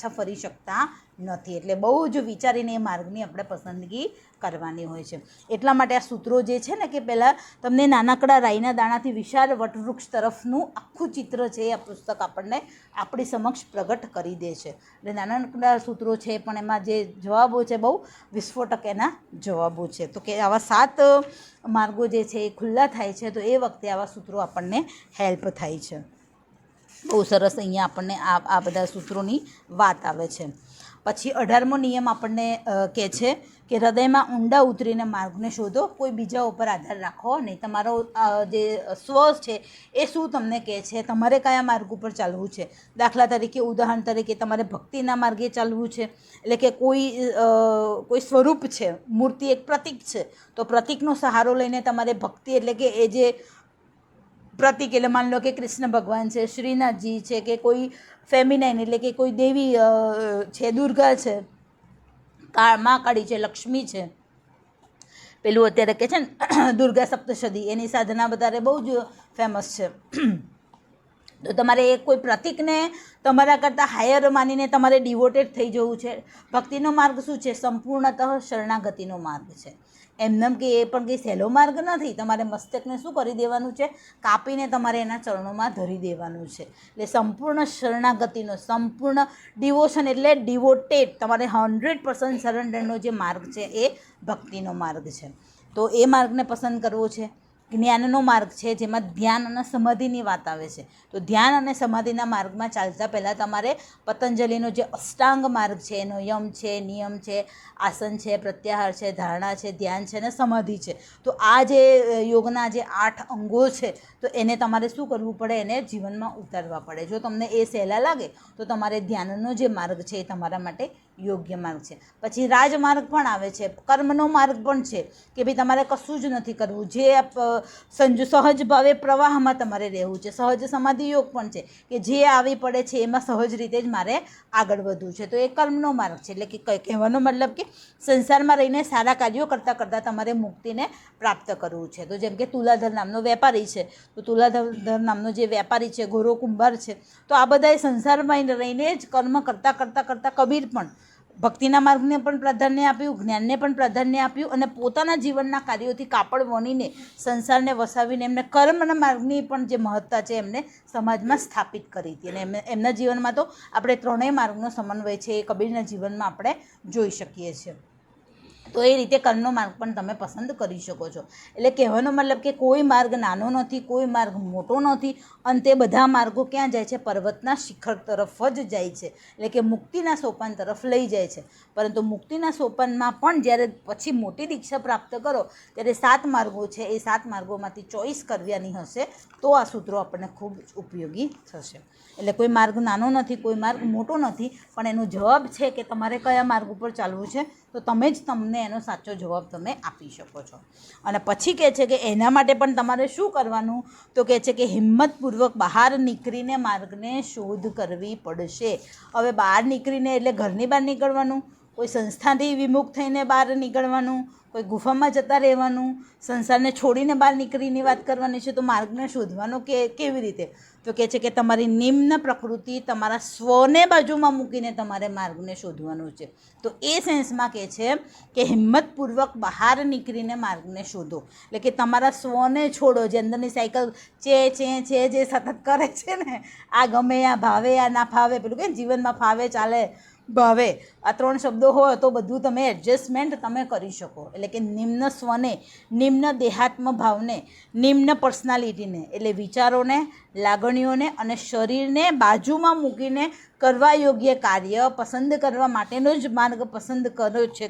ફરી શકતા નથી. એટલે બહુ જ વિચારીને એ માર્ગની આપણે પસંદગી કરવાની હોય છે. એટલા માટે આ સૂત્રો જે છે ને કે પહેલાં તમને નાનકડા રાઈના દાણાથી વિશાળ વટવૃક્ષ તરફનું આખું ચિત્ર છે એ આ પુસ્તક આપણને આપણી સમક્ષ પ્રગટ કરી દે છે. એટલે નાનકડા સૂત્રો છે પણ એમાં જે જવાબો છે બહુ વિસ્ફોટક એના જવાબો છે. તો કે આવા 7 માર્ગો જે છે એ ખુલ્લા થાય છે, તો એ વખતે આવા સૂત્રો આપણને હેલ્પ થાય છે. બહુ સરસ અહીંયા આપણને આ બધા સૂત્રોની વાત આવે છે. પછી 18મો નિયમ આપણને કહે છે કે હૃદયમાં ઊંડા ઉતરીને માર્ગને શોધો, કોઈ બીજા ઉપર આધાર રાખો નહીં. તમારો જે સ્વ છે એ શું તમને કહે છે, તમારે કયા માર્ગ ઉપર ચાલવું છે. દાખલા તરીકે, ઉદાહરણ તરીકે તમારે ભક્તિના માર્ગે ચાલવું છે, એટલે કે કોઈ સ્વરૂપ છે, મૂર્તિ એક પ્રતીક છે, તો પ્રતીકનો સહારો લઈને તમારે ભક્તિ એટલે કે એ જે પ્રતીક એટલે માની લો કે કૃષ્ણ ભગવાન છે, શ્રીનાથજી છે, કે કોઈ ફેમિનાઇન એટલે કે કોઈ દેવી છે, દુર્ગા છે, મા કાળી છે, લક્ષ્મી છે, પેલું અત્યારે કહે છે ને દુર્ગા સપ્તશતી, એની સાધના વધારે બહુ જ ફેમસ છે. તો તમારે કોઈ પ્રતીકને તમારા કરતાં હાયર માનીને તમારે ડિવોટેડ થઈ જવું છે. ભક્તિનો માર્ગ શું છે? સંપૂર્ણતઃ શરણાગતિનો માર્ગ છે. એમનેમ કે એ પણ કંઈ સહેલો માર્ગ નથી. તમારે મસ્તકને શું કરી દેવાનું છે? કાપીને તમારે એના ચરણોમાં ધરી દેવાનું છે. એટલે સંપૂર્ણ શરણાગતિનો, સંપૂર્ણ ડિવોશન એટલે ડિવોટેડ, તમારે 100% સરેન્ડરનો જે માર્ગ છે એ ભક્તિનો માર્ગ છે. તો એ માર્ગને પસંદ કરવો છે. જ્ઞાનનો માર્ગ છે જેમાં ધ્યાન અને સમાધિની વાત આવે છે. તો ધ્યાન અને સમાધિના માર્ગમાં ચાલતા પહેલાં તમારે પતંજલિનો જે અષ્ટાંગ માર્ગ છે એનો યમ છે, નિયમ છે, આસન છે, પ્રત્યાહાર છે, ધારણા છે, ધ્યાન છે અને સમાધિ છે. તો આ જે યોગના જે 8 અંગો છે તો એને તમારે શું કરવું પડે? એને જીવનમાં ઉતારવા પડે. જો તમને એ સહેલા લાગે તો તમારે ધ્યાનનો જે માર્ગ છે એ તમારા માટે યોગ્ય માર્ગ છે. પછી રાજમાર્ગ પણ આવે છે, કર્મનો માર્ગ પણ છે કે ભાઈ તમારે કશું જ નથી કરવું, જે સહજ ભાવે પ્રવાહમાં તમારે રહેવું છે. સહજ સમાધિ યોગ પણ છે કે જે આવી પડે છે એમાં સહજ રીતે જ મારે આગળ વધવું છે. તો એ કર્મનો માર્ગ છે. એટલે કે કહેવાનો મતલબ કે સંસારમાં રહીને સારા કાર્યો કરતાં કરતાં તમારે મુક્તિને પ્રાપ્ત કરવું છે. તો જેમ કે તુલાધર નામનો વેપારી છે, તો તુલાધર નામનો જે વેપારી છે, ઘોરો કુંભાર છે, તો આ બધાએ સંસારમાં રહીને જ કર્મ કરતાં કબીર પણ ભક્તિના માર્ગને પણ પ્રાધાન્ય આપ્યું, જ્ઞાનને પણ પ્રાધાન્ય આપ્યું, અને પોતાના જીવનના કાર્યોથી કાપડ વણીને સંસારને વસાવીને એમને કર્મના માર્ગની પણ જે મહત્તા છે એમને સમાજમાં સ્થાપિત કરી હતી. અને એમના જીવનમાં તો આપણે 3 માર્ગનો સમન્વય છે એ કબીરના જીવનમાં આપણે જોઈ શકીએ છીએ. તો એ રીતે કર્મનો માર્ગ પણ તમે પસંદ કરી શકો છો. એટલે કહેવાનો મતલબ કે કોઈ માર્ગ નાનો નથી, કોઈ માર્ગ મોટો નથી, અને તે બધા માર્ગો ક્યાં જાય છે? પર્વતના શિખર તરફ જ જાય છે. એટલે કે મુક્તિના સોપાન તરફ લઈ જાય છે. પરંતુ મુક્તિના સોપાનમાં પણ જ્યારે પછી મોટી દીક્ષા પ્રાપ્ત કરો ત્યારે 7 માર્ગો છે, એ 7 માર્ગોમાંથી ચોઈસ કરવાની હશે તો આ સૂત્રો આપણને ખૂબ ઉપયોગી થશે. એટલે કોઈ માર્ગ નાનો નથી, કોઈ માર્ગ મોટો નથી, પણ એનો જવાબ છે કે તમારે કયા માર્ગ ઉપર ચાલવું છે. તો તમે જ તમને તમને એનો સાચો જવાબ તમે આપી શકો છો. અને પછી કહે છે કે એના માટે પણ તમારે શું કરવાનું, તો કહે છે કે હિંમતપૂર્વક બહાર નીકળીને માર્ગને શોધ કરવી પડશે. હવે બહાર નીકળીને એટલે ઘરની બહાર નીકળવાનું, કોઈ સંસ્થાથી વિમુખ થઈને બહાર નીકળવાનું, કોઈ ગુફામાં જતા રહેવાનું, સંસારને છોડીને બહાર નીકળીની વાત કરવાની છે. તો માર્ગને શોધવાનો કેવી રીતે, તો કહે છે કે તમારી નિમ્ન પ્રકૃતિ, તમારા સ્વને બાજુમાં મૂકીને તમારે માર્ગને શોધવાનું છે. તો એ સેન્સમાં કહે છે કે હિંમતપૂર્વક બહાર નીકળીને માર્ગને શોધો, એટલે કે તમારા સ્વને છોડો. જે અંદરની સાયકલ છે જે સતત કરે છે ને, આ ગમે, આ ભાવે, આ ના ફાવે, પેલું કે જીવનમાં ફાવે, ચાલે, ભાવે, આ 3 શબ્દો હોય તો બધું તમે એડજસ્ટમેન્ટ તમે કરી શકો. એટલે કે નિમ્ન સ્વને, નિમ્ન દેહાત્મ ભાવને, નિમ્ન પર્સનાલિટીને, એટલે વિચારોને, લાગણીઓને અને શરીરને બાજુમાં મૂકીને કરવા યોગ્ય કાર્ય પસંદ કરવા માટેનો જ માર્ગ પસંદ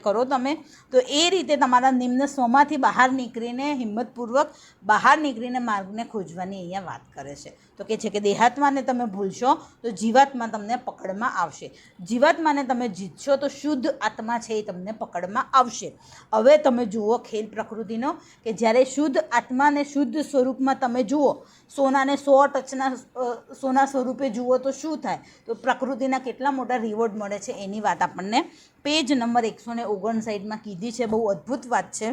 કરો તમે. તો એ રીતે તમારા નિમ્ન સ્વમાંથી બહાર નીકળીને, હિંમતપૂર્વક બહાર નીકળીને માર્ગને ખોજવાની અહીંયા વાત કરે છે. તો કહે છે કે દેહાત્માને તમે ભૂલશો તો જીવાત્મા તમને પકડમાં આવશે. જીવાત્માને તમે જીતશો તો શુદ્ધ આત્મા છે એ તમને પકડમાં આવશે. હવે તમે જુઓ ખેલ પ્રકૃતિનો, કે જ્યારે શુદ્ધ આત્માને શુદ્ધ સ્વરૂપમાં તમે જુઓ, સોનાને 100 ટચના સોના સ્વરૂપે જુઓ તો શું થાય, તો પ્રકૃતિના કેટલા મોટા રિવોર્ડ મળે છે એની વાત આપણને પેજ નંબર 159માં કીધી છે. બહુ અદ્ભુત વાત છે.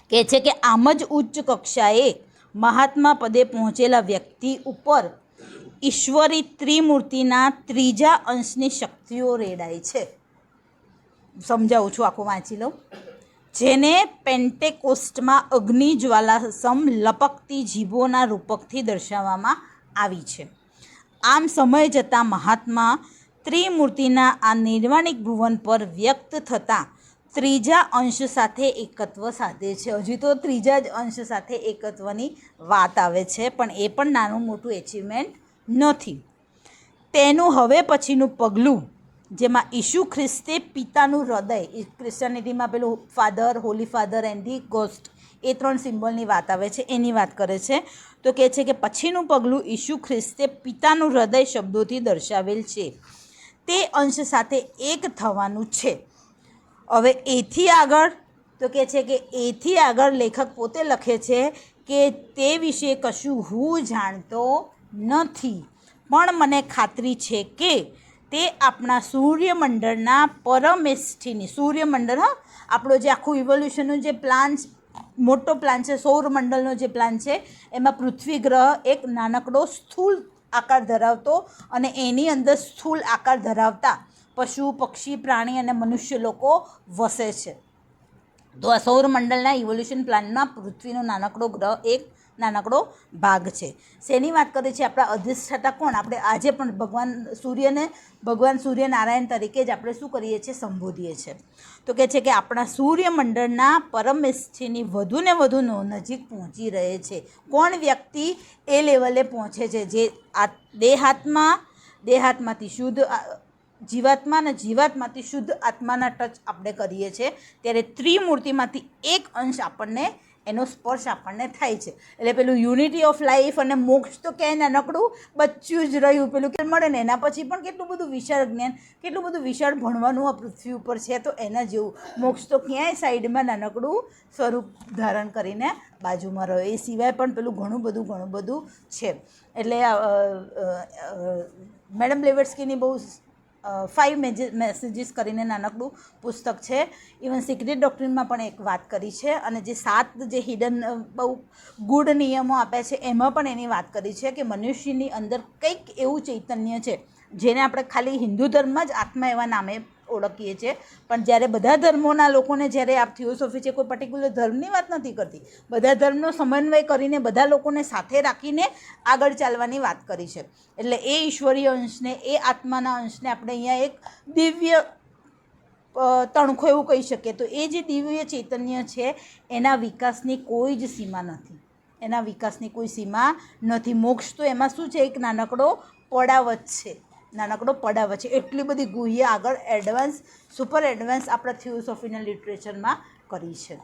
કહે છે કે આમ જ ઉચ્ચ કક્ષાએ મહાત્મા પદે પહોંચેલા વ્યક્તિ ઉપર ઈશ્વરી ત્રિમૂર્તિના 3જા અંશની શક્તિઓ રેડાય છે. સમજાવું છું, આખું વાંચી લઉં. જેને પેન્ટેકોસ્ટમાં અગ્નિ જ્વાલા સમ લપકતી જીભોના રૂપકથી દર્શાવવામાં આવી છે. આમ સમય જતાં મહાત્મા ત્રિમૂર્તિના આ નિર્વાણિક ભુવન પર વ્યક્ત થતાં 3જા અંશ સાથે એકત્વ સાધે છે. હજી તો 3જા જ અંશ સાથે એકત્વની વાત આવે છે, પણ એ પણ નાનું મોટું એચિવમેન્ટ નથી. તેનું હવે પછીનું પગલું, જેમાં ઈસુ ખ્રિસ્તે પિતાનું હૃદય, ક્રિશ્ચિયનિટીમાં પેલું father, holy father and the ghost, એ 3 સિમ્બોલની વાત આવે છે, એની વાત કરે છે. તો કહે છે કે પછીનું પગલું ઈસુ ખ્રિસ્તે પિતાનું હૃદય શબ્દોથી દર્શાવેલ છે, તે અંશ સાથે એક થવાનું છે. હવે એથી આગળ, તો કહે છે કે એથી આગળ લેખક પોતે લખે છે કે તે વિશે કશું હું જાણતો નથી, પણ મને ખાતરી છે કે તે આપણા સૂર્યમંડળના પરમેષ્ઠીની, સૂર્યમંડળ, આપણો જે આખું ઇવોલ્યુશનનું જે પ્લાન, મોટો પ્લાન છે, સૌરમંડળનો જે પ્લાન છે, એમાં પૃથ્વી ગ્રહ એક નાનકડો સ્થૂળ આકાર ધરાવતો અને એની અંદર સ્થૂળ આકાર ધરાવતા પશુ, પક્ષી, પ્રાણી અને મનુષ્ય લોકો વસે છે. તો આ સૌરમંડળના ઇવોલ્યુશન પ્લાનમાં પૃથ્વીનો નાનકડો ગ્રહ એક નાનકડો ભાગ છે. શેની વાત કરે છે? આપણા અધિષ્ઠાતા કોણ? આપણે આજે પણ ભગવાન સૂર્યનારાયણ તરીકે જ આપણે શું કરીએ છીએ? સંબોધીએ છીએ. તો કહે છે કે આપણા સૂર્યમંડળના પરમેષ્ઠીની વધુ ને વધુ નજીક પહોંચી રહે છે. કોણ વ્યક્તિ એ લેવલે પહોંચે છે? જે દેહાત્માથી શુદ્ધ જીવાત્મા અને જીવાત્માથી શુદ્ધ આત્માના ટચ આપણે કરીએ છીએ, ત્યારે ત્રિમૂર્તિમાંથી એક અંશ આપણને, એનો સ્પર્શ આપણને થાય છે. એટલે પેલું યુનિટી ઓફ લાઈફ અને મોક્ષ તો ક્યાંય નાનકડું બચ્ચું જ રહ્યું, પેલું કે મળે ને એના પછી પણ કેટલું બધું વિશાળ જ્ઞાન, કેટલું બધું વિશાળ ભણવાનું આ પૃથ્વી ઉપર છે. તો એના જેવું મોક્ષ તો ક્યાંય સાઈડમાં નાનકડું સ્વરૂપ ધારણ કરીને બાજુમાં રહ્યો. એ સિવાય પણ પેલું ઘણું બધું છે. એટલે મેડમ બ્લેવટ્સ્કીની બહુ 5 મેસેજીસ કરીને નાનકડું પુસ્તક છે. ઇવન સિક્રેટ ડોક્ટ્રીનમાં પણ એક વાત કરી છે, અને જે 7 જે હિડન બહુ ગુડ નિયમો આપ્યા છે એમાં પણ એની વાત કરી છે કે મનુષ્યની અંદર કંઈક એવું ચૈતન્ય છે જેને આપણે ખાલી હિન્દુ ધર્મમાં જ આત્મા એવા નામે ઓળખીએ છીએ. પણ જ્યારે બધા ધર્મોના લોકોને, જ્યારે આ થિયોસોફી છે, કોઈ પર્ટિક્યુલર ધર્મની વાત નથી કરતી, બધા ધર્મનો સમન્વય કરીને બધા લોકોને સાથે રાખીને આગળ ચાલવાની વાત કરી છે. એટલે એ ઈશ્વરીય અંશને, એ આત્માના અંશને આપણે અહીંયા એક દિવ્ય તણખો એવું કહી શકીએ. તો એ જે દિવ્ય ચૈતન્ય છે એના વિકાસની કોઈ જ સીમા નથી, એના વિકાસની કોઈ સીમા નથી. મોક્ષ તો એમાં શું છે? એક નાનકડો પડાવત છે, નાનકડો પડાવ છે. એટલી બધી ગુહ્ય આગળ એડવાન્સ, સુપર એડવાન્સ આપણા થિયોસોફીના લિટરેચરમાં કરી છે.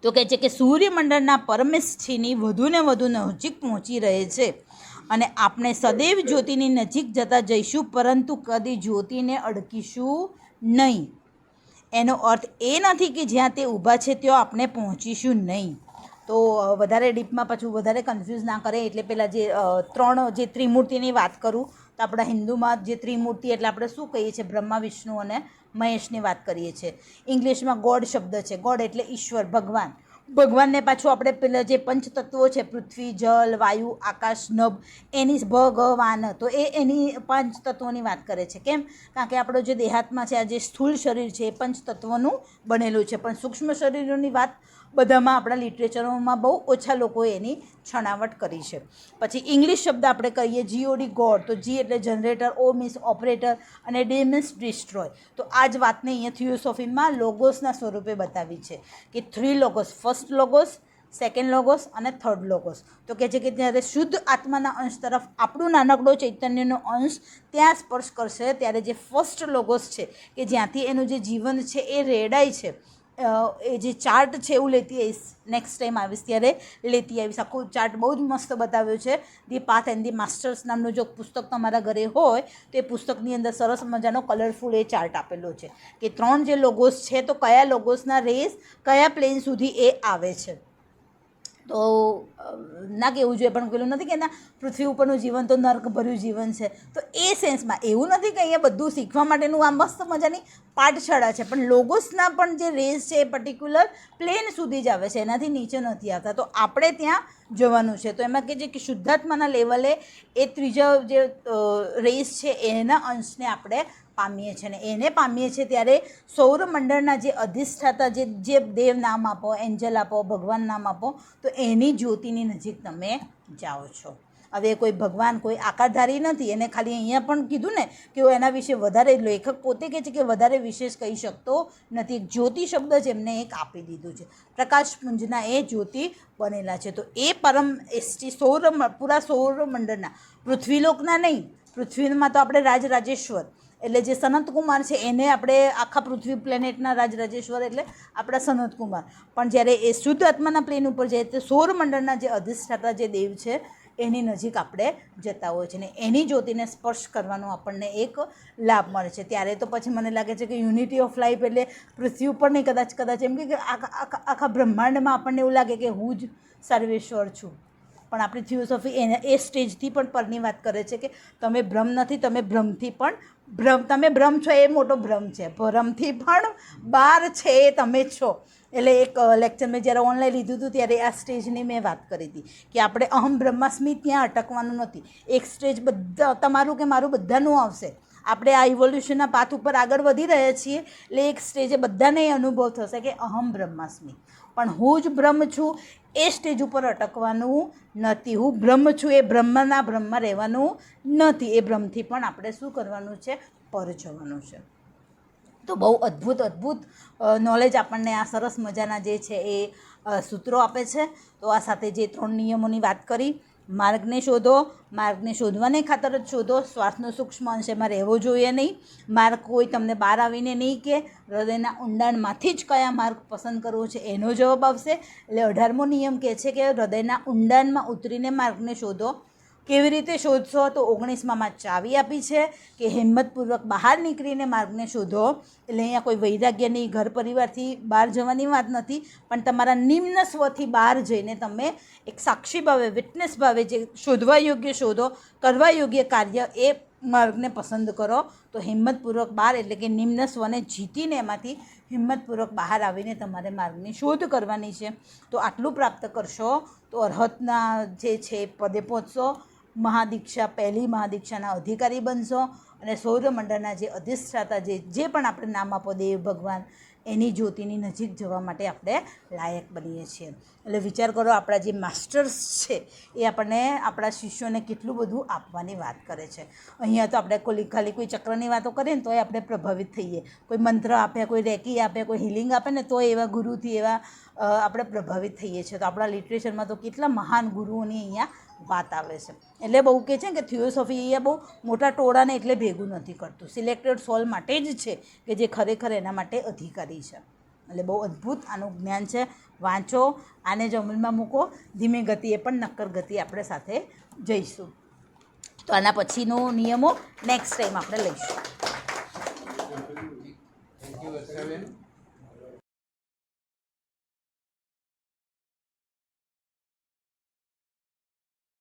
તો કહે છે કે સૂર્યમંડળના પરમેષ્ઠીની વધુ ને વધુ નજીક પહોંચી રહે છે અને આપણે સદૈવ જ્યોતિની નજીક જતા જઈશું, પરંતુ કદી જ્યોતિને અડકીશું નહીં. એનો અર્થ એ નથી કે જ્યાં તે ઊભા છે ત્યાં આપણે પહોંચીશું નહીં. તો વધારે ડીપમાં પાછું વધારે કન્ફ્યુઝ ના કરે એટલે પહેલાં જે ત્રિમૂર્તિની વાત કરું તો આપણા હિન્દુમાં જે ત્રિમૂર્તિ એટલે આપણે શું કહીએ છીએ, બ્રહ્મા, વિષ્ણુ અને મહેશની વાત કરીએ છીએ. ઇંગ્લિશમાં ગોડ શબ્દ છે. ગોડ એટલે ઈશ્વર, ભગવાન. ભગવાનને પાછું આપણે પેલા જે પંચતત્વો છે, પૃથ્વી, જલ, વાયુ, આકાશ, નભ, એની ભગવાન, તો એની પંચતત્વોની વાત કરે છે. કેમ? કારણ કે આપણો જે દેહાત્મા છે, આ જે સ્થૂળ શરીર છે, એ પંચતત્વોનું બનેલું છે, પણ સૂક્ષ્મ શરીરોની વાત બધામાં આપણા લિટરેચરોમાં બહુ ઓછા લોકોએ એની છણાવટ કરી છે. પછી ઇંગ્લિશ શબ્દ આપણે કહીએ જીઓડી, ગોડ. તો જી એટલે જનરેટર, ઓ મીન્સ ઓપરેટર અને ડી મીન્સ ડિસ્ટ્રોય. તો આ જ વાતને અહીંયા થિયોસોફીમાં લોગોસના સ્વરૂપે બતાવી છે કે 3 Logos, first Logos, second Logos અને થર્ડ લોગોસ. તો કહે છે કે જ્યારે શુદ્ધ આત્માના અંશ તરફ આપણું નાનકડો ચૈતન્યનો અંશ ત્યાં સ્પર્શ કરશે ત્યારે જે ફર્સ્ટ લોગોસ છે કે જ્યાંથી એનું જે જીવન છે એ રેડાય છે, એ જે ચાર્ટ છે એવું લેતી આવીશ, નેક્સ્ટ ટાઈમ આવીશ ત્યારે લેતી આવીશ. આખું ચાર્ટ બહુ જ મસ્ત બતાવ્યો છે. The path and the masters નામનું જો પુસ્તક તમારા ઘરે હોય તો એ પુસ્તકની અંદર સરસ મજાનો કલરફુલ એ ચાર્ટ આપેલો છે કે 3 જે લોગોસ છે તો કયા લોગોસના રેસ કયા પ્લેન સુધી એ આવે છે. તો ના કહેવું જોઈએ, પણ પેલું નથી કે ના પૃથ્વી ઉપરનું જીવન તો નર્કભર્યું જીવન છે. તો એ સેન્સમાં એવું નથી કે અહીંયા બધું શીખવા માટેનું આ મસ્ત મજાની પાઠશાળા છે, પણ લોગોસના પણ જે રેસ છે એ પર્ટિક્યુલર પ્લેન સુધી જ આવે છે, એનાથી નીચે નથી આવતા. તો આપણે ત્યાં જવાનું છે. તો એમાં કે છે કે શુદ્ધાત્માના લેવલે એ ત્રીજો જે રેસ છે એના અંશને આપણે પામીએ છીએ, ને એને પામીએ છીએ ત્યારે સૌરમંડળના જે અધિષ્ઠાતા જે દેવ નામ આપો, એન્જલ આપો, ભગવાન નામ આપો, તો એની જ્યોતિની નજીક તમે જાઓ છો. હવે કોઈ ભગવાન કોઈ આકારધારી નથી, એને ખાલી અહીંયા પણ કીધું ને કે એના વિશે વધારે લેખક પોતે કહે છે કે વધારે વિશેષ કહી શકતો નથી. એક જ્યોતિ શબ્દ જ એમને એક આપી દીધું છે. પ્રકાશપુંજના એ જ્યોતિ બનેલા છે. તો એ પરમ એસટી પૂરા સૌરમંડળના, પૃથ્વીલોકના નહીં, પૃથ્વીમાં તો આપણે રાજરાજેશ્વર એટલે જે સનતકુમાર છે એને આપણે આખા પૃથ્વી પ્લેનેટના રાજરાજેશ્વર એટલે આપણા સનતકુમાર. પણ જ્યારે એ શુદ્ધ આત્માના પ્લેન ઉપર જાય તો સૌરમંડળના જે અધિષ્ઠાતા જે દેવ છે એની નજીક આપણે જતા હોય છે, ને એની જ્યોતિને સ્પર્શ કરવાનો આપણને એક લાભ મળે છે. ત્યારે તો પછી મને લાગે છે કે યુનિટી ઓફ લાઈફ એટલે પૃથ્વી ઉપર નહીં, કદાચ એમ કે આખા બ્રહ્માંડમાં આપણને એવું લાગે કે હું જ સર્વેશ્વર છું. પણ આપણી થિયોસોફી એ સ્ટેજથી પણ પરની વાત કરે છે કે તમે ભ્રમ નથી, તમે ભ્રમથી પણ તમે ભ્રમ છો એ મોટો ભ્રમ છે, ભ્રમથી પણ બહાર છે એ તમે છો. એટલે એક લેક્ચર મેં જ્યારે ઓનલાઈન લીધું હતું ત્યારે આ સ્ટેજની મેં વાત કરી હતી કે આપણે અહમ બ્રહ્માસ્મિ ત્યાં અટકવાનું નથી. એક સ્ટેજ બધા તમારું કે મારું બધાનું આવશે. આપણે આ ઇવોલ્યુશનના પાથ ઉપર આગળ વધી રહ્યા છીએ એટલે એક સ્ટેજે બધાને અનુભવ થશે કે અહમ બ્રહ્માસ્મિ, પણ હું જ બ્રહ્મ છું એ સ્ટેજ ઉપર અટકવાનું નથી. હું બ્રહ્મ છું એ બ્રહ્મમાં રહેવાનું નથી. એ બ્રહ્મથી પણ આપણે શું કરવાનું છે, પર જવાનું છે. તો બહુ અદ્ભુત નોલેજ આપણને આ સરસ મજાના જે છે એ સૂત્રો આપે છે. તો આ સાથે જે 3 નિયમોની વાત કરી, માર્ગને શોધો, માર્ગને શોધવાને ખાતર જ શોધો, શ્વાસનો સૂક્ષ્મ અંશ એમાં રહેવો જોઈએ નહીં. માર્ગ કોઈ તમને બહાર આવીને નહીં કે હૃદયના ઊંડાણમાંથી જ કયા માર્ગ પસંદ કરવો છે એનો જવાબ આવશે. એટલે 18મો નિયમ કહે છે કે હૃદયના ઊંડાણમાં ઉતરીને માર્ગને શોધો. કેવી રીતે શોધશો? તો 19માં ચાવી આપી છે કે હિંમતપૂર્વક બહાર નીકળીને માર્ગને શોધો. એટલે અહીંયા કોઈ વૈરાગ્યની ઘર પરિવારથી બહાર જવાની વાત નથી, પણ તમારા નિમ્ન સ્વથી બહાર જઈને તમે એક સાક્ષી ભાવે, વિટનેસ ભાવે જે શોધવા યોગ્ય શોધો, કરવા યોગ્ય કાર્ય એ માર્ગને પસંદ કરો. તો હિંમતપૂર્વક બહાર એટલે કે નિમ્ન સ્વને જીતીને એમાંથી હિંમતપૂર્વક બહાર આવીને તમારે માર્ગની શોધ કરવાની છે. તો આટલું પ્રાપ્ત કરશો તો અરહતના જે છે પદે પહોંચશો, મહાદીક્ષા પહેલી મહાદીક્ષાના અધિકારી બનશો, અને સૌરમંડળના જે અધિષ્ઠાતા જે પણ આપણે નામ આપો દેવ ભગવાન એની જ્યોતિની નજીક જવા માટે આપણે લાયક બનીએ છીએ. એટલે વિચાર કરો આપણા જે માસ્ટર્સ છે એ આપણને આપણા શિષ્યોને કેટલું બધું આપવાની વાત કરે છે. અહીંયા તો આપણે ખાલી કોઈ ચક્રની વાતો કરીએ ને તોય આપણે પ્રભાવિત થઈએ, કોઈ મંત્ર આપે, કોઈ રેકી આપે, કોઈ હિલિંગ આપે ને તો એવા ગુરુથી એવા આપણે પ્રભાવિત થઈએ છીએ. તો આપણા લિટરેચરમાં તો કેટલા મહાન ગુરુઓની અહીંયા વાત આવે છે. એટલે બહુ કહે છે કે થિયોસોફી અહીંયા બહુ મોટા ટોળાને એટલે ભેગું નથી કરતું, સિલેક્ટેડ સોલ માટે જ છે કે જે ખરેખર એના માટે અધિકારી છે. એટલે બહુ અદ્ભુત આનું જ્ઞાન છે. વાંચો, આને જ અમલમાં મૂકો. ધીમે ગતિએ પણ નક્કર ગતિ આપણે સાથે જઈશું. તો આના પછીનો નિયમો નેક્સ્ટ ટાઈમ આપણે લઈશું. 7